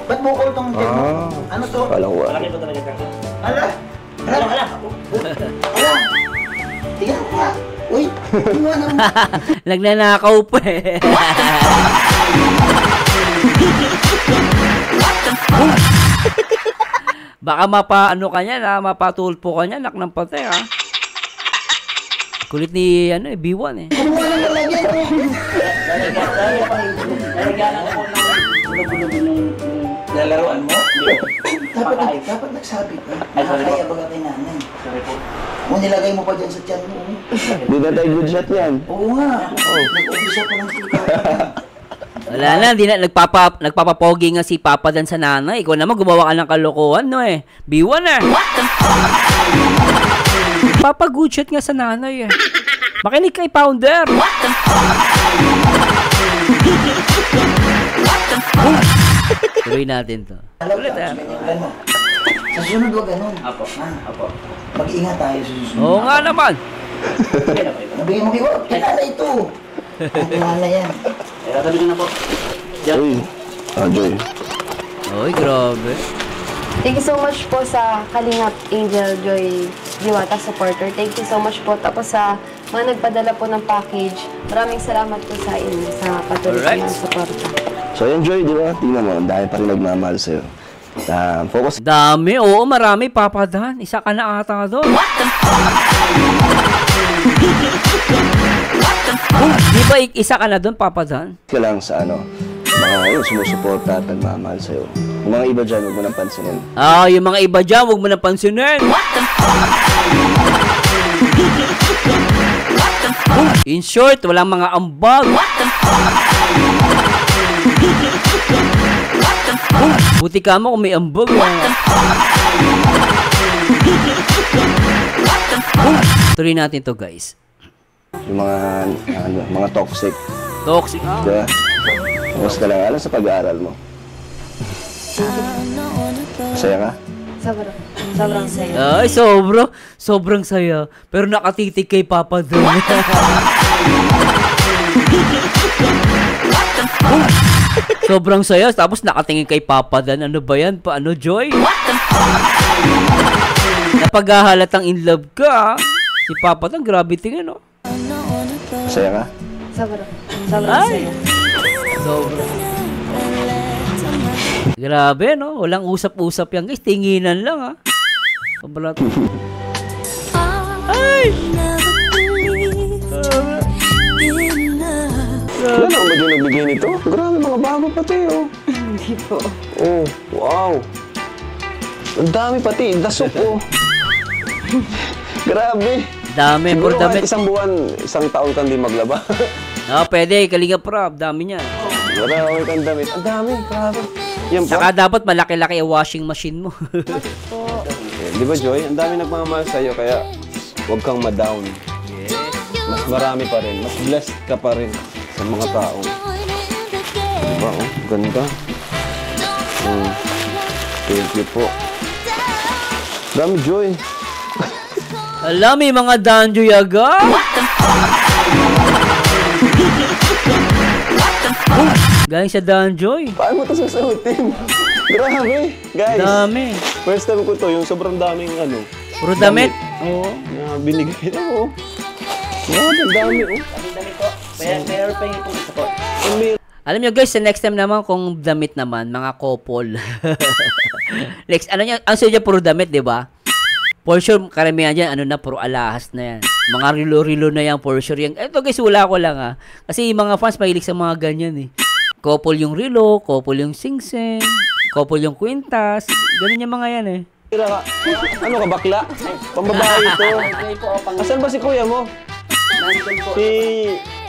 Ba't mo ko itong tent mo? Ano to? Walang wa. Ala! Ala! Tingnan ko nga. Uy! Iwanan mo. Nagnanakaw pa eh. Baka mapaano ka niya na, mapatulpo ka niya, nak ng patay ha. Kulit ni B1 eh. Kumuha ng lalagyan ko. Lalaroan mo? Dapat nagsabi ka. Nakakaya baga kay nanay. Kung nilagay mo pa dyan sa tiyan mo. Di na tayo good shot yan. Oo nga. Nag-umpisa pa ng sika. Wala na, hindi na, nagpapapogi nga si Papa Dan sa nanay. Ikaw naman, gumawa ka ng kalokohan, no eh. B1 eh. Papa-good shot nga sa nanay eh. Makinig kay Pounder. Tuloy natin to. Ulit eh. Sa sunod wag ganun. Apo. Mag-iingat tayo sa susunod. Oo nga naman. Nabigyan mo kayo. Kilala ito. Kilala yan. Tabi na po. Uy. Joy. Uy, grabe. Thank you so much po sa Kalingap Angel Joy Diwata supporter. Thank you so much po. Tapos sa mga nagpadala po ng package, maraming salamat po sa inyo sa patuloy Alright. ng suporta. So yan, Joy, di ba? Tingnan mo, dahil pa rin nagmamahal sa'yo. Focus. Dami, oo, marami, Papa Dan. Isa ka na ata doon. Di ba isa ka na doon, Papa Dan? Ka lang sa mga yun, sumusuporta at nagmamahal sa'yo. Yung mga iba dyan, huwag mo nang pansinin. Yung mga iba dyan, huwag mo na pansinin. In short, walang mga ambag. Buti ka mo kung may ambag. Tuloy natin to, guys. Yung mga toxic. Toxic. Diba? Focus ka lang sa pag-aaral mo. Masaya ka? Sobrang saya. Ay, sobrang saya. Pero nakatitig kay Papa Dan. Sobrang saya, tapos nakatingin kay Papa Dan. Ano ba yan? Paano, Joy? Napaghahalatang in love ka. Si Papa Dan, grabe tingin, no? Masaya ka? Sobrang saya. Sobrang. Grabe, no? Walang usap-usap yan, guys. Tinginan lang, ha? Sobrang. Ay! Wala na ba yung nagbigay nito? Grabe, mga bago pati, oh. Hindi po. Oh, wow. Ang dami pati, dasok, oh. Grabe. Dami, Siguro puro damit. kahit isang buwan, isang taon kang di maglaba. Pwede. Kalinga Prab. Dami niya. Grabe kang damit. Ang dami, grabe. Yan pa. Saka dapat malaki-laki ang washing machine mo. Di ba, Joy? Ang dami nagmamahal sa'yo, kaya huwag kang ma-down. Mas marami pa rin. Mas blessed ka pa rin sa mga tao. Diba, oh? Ganda. Thank you po. Dami, Joy. Alam, may mga danjo yaga. Galing sa Danjoy. Paano mo ito susuotin? Grabe, guys. Dami. First time ko to, yung sobrang daming Puro damit. Oo. na binigay na, oh. Grabe, ang dami, oh. Dami po. Meron pa yung isa po. Alam nyo guys, sa next time naman kung damit naman, mga couple. Next, ang sa'yo dyan, puro damit, di ba? For sure, karamihan dyan, puro alahas na yan. Mga rilo-rilo na yan, for sure. Ito guys, wala ko lang ha. Kasi yung mga fans, mahilig sa mga ganyan eh. Couple yung rilo, couple yung sing-sing, couple yung kwintas. Ganun yung mga yan eh. Ano ka, bakla? Pambabae ito. Asan ba si kuya mo?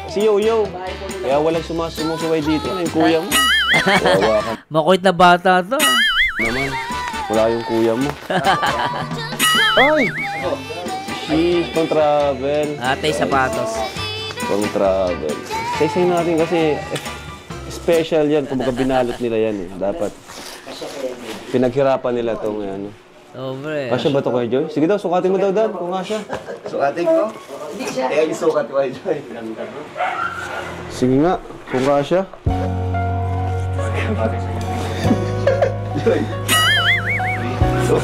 Si Yoyo. Kaya walang sumusuway dito na yung kuya mo. Wawa ka Makulit na bata to. naman. Wala yung kuya mo. Ay! Sheesh, pang travel. Atay sapatos. Pang travel. Saysay natin kasi special yan. Kung binalot nila yan eh. Dapat. Pinaghirapan nila itong ano. Sobre. Kasya ba ito kayo, Joy? Sige daw, sukatin mo daw, Dan. Kung nga siya. Sukatin ko? Hindi siya. Kaya isukat ko kayo, Joy. Sige nga, kung nga siya.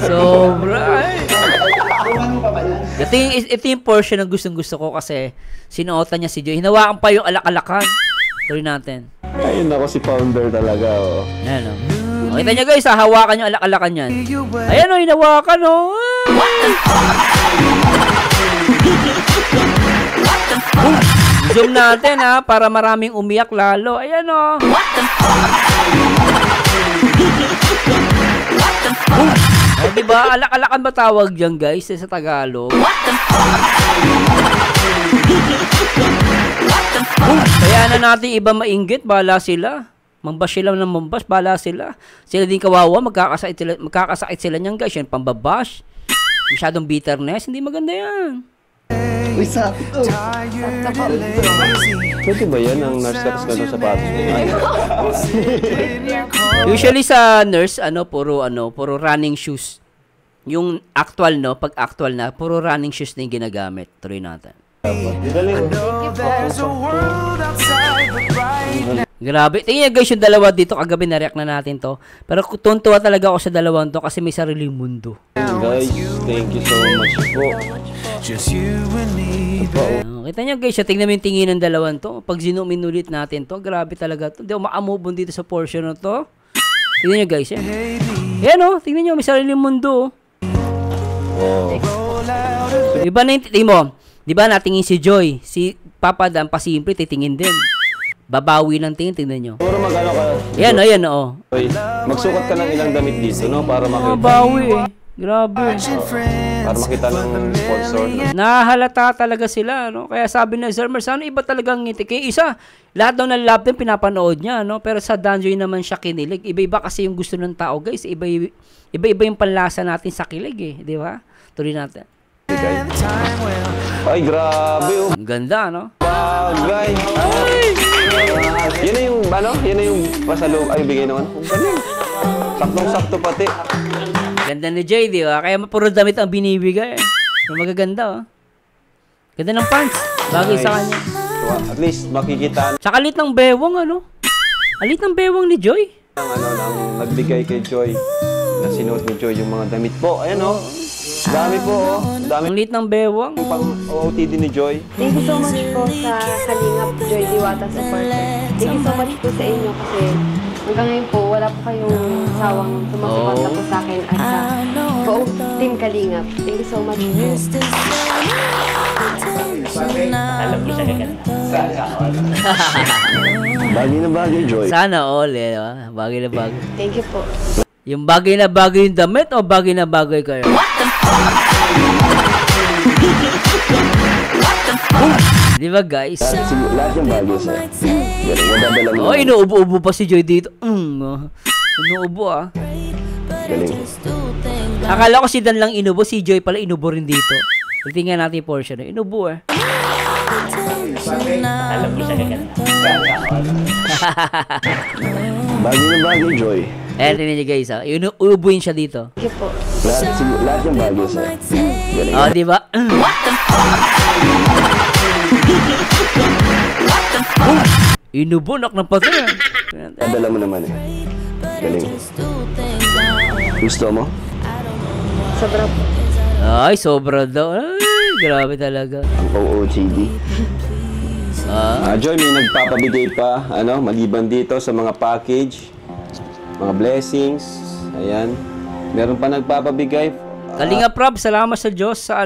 Sobra. Ito yung portion ng gustong-gusto ko kasi sinuotan niya si Joy. Hinawakan pa yung alak-alakan. Tuloy natin. Ayun ako si Founder talaga, oh. Ayan, oh. Kita niyo guys, hawakan yung alak-alakan yan. Ayan o, hinawakan o. Zoom natin ha, para maraming umiyak lalo. Ayan o. Diba, alak-alakan ba tawag dyan guys sa Tagalog? Kaya na natin iba mainggit, bala sila. Mambash sila ng mambash, bala sila. Sila din kawawa, magkakasakit sila niyan guys. Yan, pambabash. Masyadong bitterness, hindi maganda yan. Uy, sabi to. Pwede ba yan ang nurse-nurse ka ng sapatos mo? Usually sa nurse, puro running shoes. Yung actual, pag actual na, puro running shoes na yung ginagamit. Tuloy natin. Grabe. Tingnan guys yung dalawa dito. Kagabi na-react na natin to. Pero tuntua talaga ako sa dalawang to kasi may sariling mundo. Guys, thank you so much po. Kita nyo guys, tingnan mo yung tingin ng dalawang to. Pag zoom in ulit natin to, grabe talaga to. Hindi ako makamove dito sa portion na to. Tingnan nyo guys. Yan o, tingnan nyo, may sariling mundo. Iba na yung tingin mo. Diba natingin si Joy, si Papa Dan, pasimple, titingin din. Babawi ng tingin nyo. Puro mag-ano ka. Ayan, oo. Magsukat ka ng ilang damit dito, no? Para makita. Babawi eh. Grabe. Para makita ng sponsor. Nahalata talaga sila, no? Kaya sabi na Sir Mer, sana iba talagang ngiti. Kaya isa, lahat daw ng love din pinapanood niya, no? Pero sa Danjoy naman siya kinilig. Iba-iba kasi yung gusto ng tao, guys. Iba-iba yung panlasa natin sa kilig, eh. Di ba? Tuloy natin. Ay, grabe, oh. Ang ganda, no? Bagay. Yan na yung, yan na yung pasalo, ay, bigay naman. Galing. Saktong-sakto pati. Ganda ni Jay, di ba? Kaya puro damit ang binibigay. Yung magaganda, oh. Ganda ng pants. Bagay sa kanya. So, at least, makikita Tsaka alit ng bewang, ano? Alit ng bewang ni Joy. Nang nagbigay kay Joy. Na sinuot ni Joy yung mga damit po. Ayan, oh. Dami po, oh. Dami Ang lit ng bewang. pang OOTD ni Joy. Thank you so much po sa Kalingap Joy Diwata supporter. Thank you so much po sa inyo kasi hanggang ngayon po, wala po kayong sawang sumasuporta po sa akin at sa buong Team Kalingap. Thank you so much po. Alam ko siya Bagay na bagay, Joy. Sana all, eh. Bagay na bagay. Thank you po. Yung bagay na bagay yung damit o bagay na bagay kayo? Di ba guys? Lahat yung bagay sa'yo. Nadadala mo. Oh, inuubo-ubo pa si Joy dito. Inuubo ah. Galing. Akala ko si Dan lang inubo, si Joy pala inubo rin dito. Tingnan natin yung portion. Inubo eh. Alam ko siya Bagay na bagay, Joy. Tingnan niyo guys ah. Inuubuin siya dito. Thank you po. Lahat yung bagay sa'yo. Galing. Oh, di ba? Inubunak ng pati. Nadala mo naman eh. Galing. Gusto mo? Sobra po. Ay, sobra daw. Ay, grabe talaga. Ang OOTD. Joy, may nagpapabigay pa, maliban dito sa mga package, mga blessings, ayan. Meron pa nagpapabigay. Kalinga Prab, salamat sa Diyos sa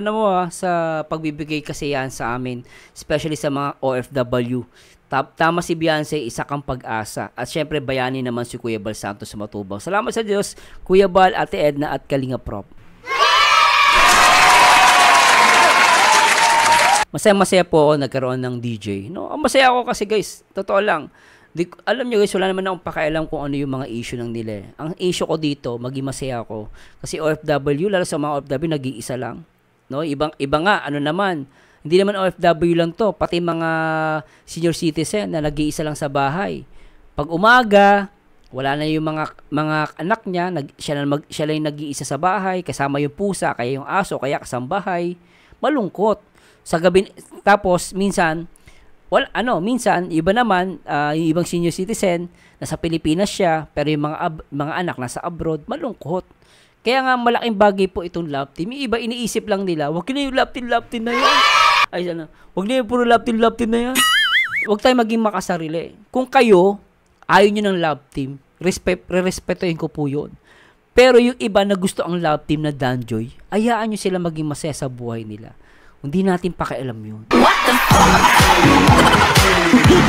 sa pagbibigay kasi yan sa amin, especially sa mga OFW. Tama si Beyonce, isa kang pag-asa. At syempre, bayani naman si Kuya Bal Santos sa Matubang. Salamat sa Diyos, Kuya Bal, Ate Edna at Kalinga Prab. Masaya-masaya po ako nagkaroon ng DJ. No, masaya ako kasi guys, totoo lang. Alam nyo guys, wala naman akong pakialam kung ano yung mga issue ng nila. Ang issue ko dito, maging masaya ako. Kasi OFW, lalo sa mga OFW, nag-iisa lang. No? Iba nga, ano naman, hindi naman OFW lang to, pati mga senior citizen na nag-iisa lang sa bahay. Pag umaga, wala na yung mga anak niya, siya lang nag-iisa sa bahay, kasama yung pusa, kaya yung aso, kaya kasambahay. Malungkot. Sa gabi, tapos minsan, minsan, iba naman, yung ibang senior citizen, nasa Pilipinas siya, pero yung mga anak nasa abroad, malungkot. Kaya nga, malaking bagay po itong love team. Yung iba, iniisip lang nila, wag na yung love team na yan. Ay, sana, wag na yung puro love team na yan. Wag tayo maging makasarili. Kung kayo, ayaw nyo ng love team, re-respetuhin ko po yun. Pero yung iba na gusto ang love team na Danjoy, hayaan nyo sila maging masaya sa buhay nila. Hindi natin pakialam yun.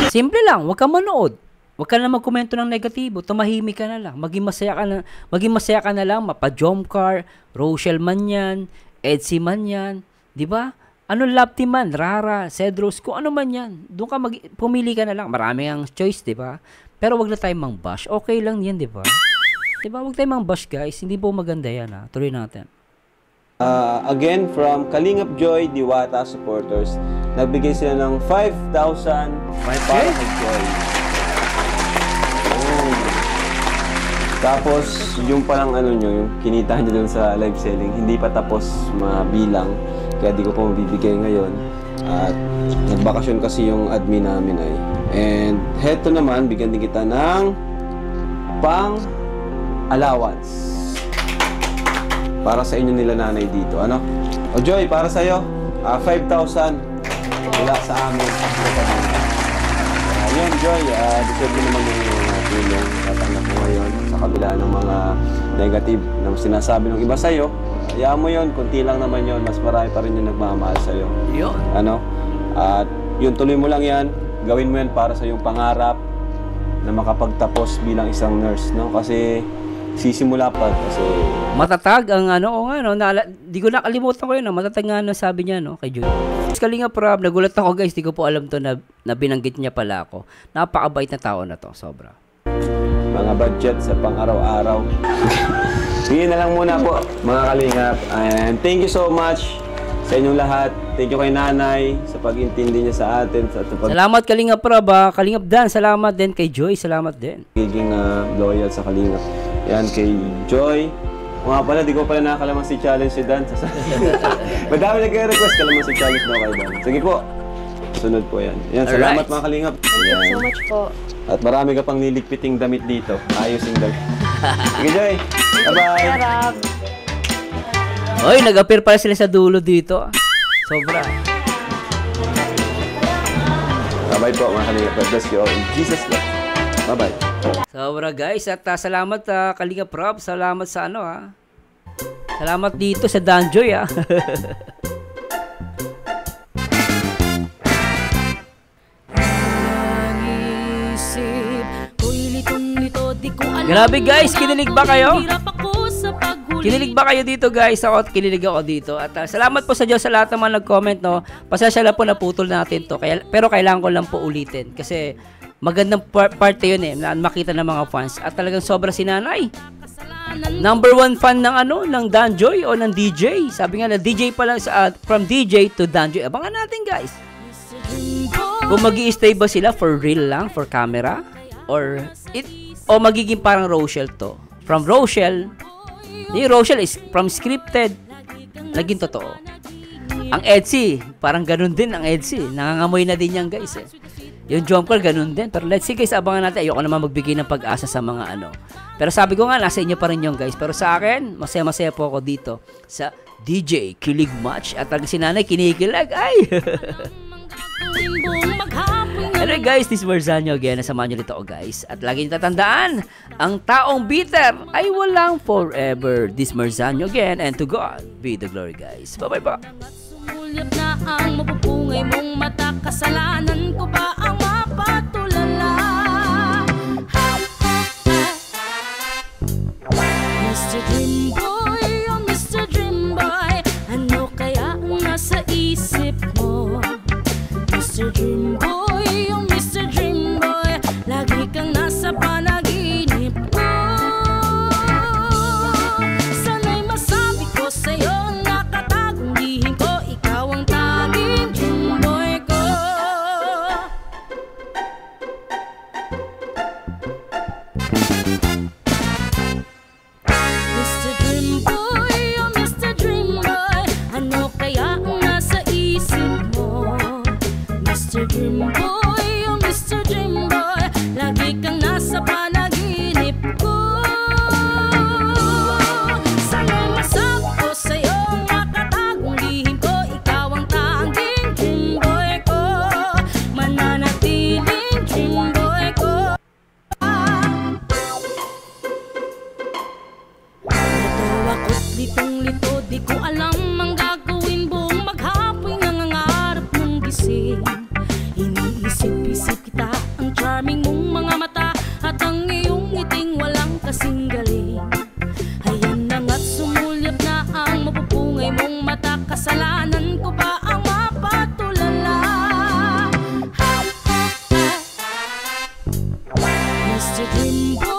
Simple lang, huwag kang manood. Huwag ka na magkomento ng negatibo. Tumahimik ka na lang. Maging masaya ka na lang. Mapa-Jomcar, Rochelle man yan, Edsy man yan. Diba? Ano love team man? Rara, Cedros, kung ano man yan. Doon ka pumili ka na lang. Marami ang choice, diba? Pero wag na tayong mang-bash. Okay lang yan, diba? Diba? Wag tayong mang-bash, guys. Hindi po maganda yan, ha? Tuloy natin. Again, from Kalingap Joy Diwata supporters, nagbigay sila ng 5,000 para kay Joy. Tapos, yung palang ano nyo, yung kinita nyo dun sa live selling, hindi pa tapos mabilang, kaya di ko pa mabibigay ngayon. At nagbakasyon kasi yung admin namin ay. And heto naman, bigyan din kita ng pang-allowance. Para sa inyo nila nanay dito, ano? O Joy, para sa'yo, 5,000 mula sa amin. Ayun, Joy, deserve mo naman yung tulong tatanggap mo ngayon sa kabila ng mga negative na sinasabi ng iba sa'yo. Hayaan mo yun, kunti lang naman yun, mas marami pa rin yung nagmamahal sa'yo. Yun. Ano? At yun, tuloy mo lang yan, gawin mo yan para sa iyong pangarap na makapagtapos bilang isang nurse, no? Kasi sisimula pa kasi matatag ang di ko nakalimutan ko yun, matatag nga sabi niya, no, kay Joy. Kalingap Rob, nagulat ako guys, di ko po alam to na binanggit niya pala ako. Napakabait na tao na to, sobra. Mga budget sa pang-araw-araw. Sige na lang muna po, mga kalingap. And thank you so much sa inyong lahat. Thank you kay nanay sa pag-intindi niya sa atin. Salamat Kalingap Rob, Kalingap Dan, salamat din kay Joy, salamat din. Giging loyal sa Kalingap. Yan, kay Joy. Mga pala, di ko pala nakakalaman si challenge si Dan. Madami nag-request kalaman si challenge daw kay Dan. Sige po. Sunod po yan. Yan, salamat mga kalingap. Thank you so much po. At marami ka pang niligpiting damit dito. Ayos yung damit. Sige, Joy. Bye-bye. Oy, nag-appear pala sila sa dulo dito. Sobra. Bye-bye po mga kalingap. God bless you all. In Jesus' name. Bye-bye. Sobra guys, at salamat Kalingap Rob, salamat sa salamat dito sa Danjoy Grabe guys, kinilig ba kayo? Kinilig ba kayo dito guys? Kinilig ako dito. At salamat po sa Diyos sa lahat ng mga nag-comment, no. Pasensya lang po, naputol natin to. Pero kailangan ko lang po ulitin kasi magandang part yun na makita ng mga fans. At talagang sobra si nanay. Number 1 fan ng Danjoy o ng DJ. Sabi nga na DJ pa lang from DJ to Danjoy. Abangan natin guys. Kung mag-i-stay ba sila for real lang, for camera? Or magiging parang Rochelle to. From Rochelle, yung Rochelle is from scripted, naging totoo. Ang Edsy, parang ganun din ang Edsy. Nangangamoy na din yan guys Yung Jomcar, ganun din. Pero let's see guys, abangan natin. Ayoko naman magbigay ng pag-asa sa mga Pero sabi ko nga, nasa inyo pa rin yung guys. Pero sa akin, masaya-masaya po ako dito sa DJ Kilig Match. At si nanay, kinikilig. Ay! Anyway guys, this is Marzano again. Nasamahan nyo dito guys. At lagi nyo tatandaan, ang taong bitter ay walang forever. This is Marzano again. And to God be the glory guys. Bye-bye pa. Sumulyap na ang mapupungay mong mata. Kasalanan ko ba ang mapatulala? Mr. Dream Boy, oh Mr. Dream Boy, ano kaya ang nasa isip mo? Mr. Dream Boy, oh Mr. Dream Boy, lagi Mr. Dream Boy, oh Mr. Dream Boy, ano kaya ang nasa isip mo? Mr. Dream Boy, oh Mr. Dream Boy, lagi kang nasa panaginip ko. Sana masakto sa'yo ang nakatagong lihim ko. Ikaw ang tanging dream boy ko, mananatiling dream boy ko. Ako't litong-lito, di ko alam ang gagawin. Buong maghapon nangangarap ng gising. Iniisip-isip kita, ang charming mong mga mata at ang iyong ngiting walang kasing galing. Ayan na nga't sumulyap na ang mapupungay mong mata. Kasalanan ko ba ang mapatulala? Mr. Dream Boy,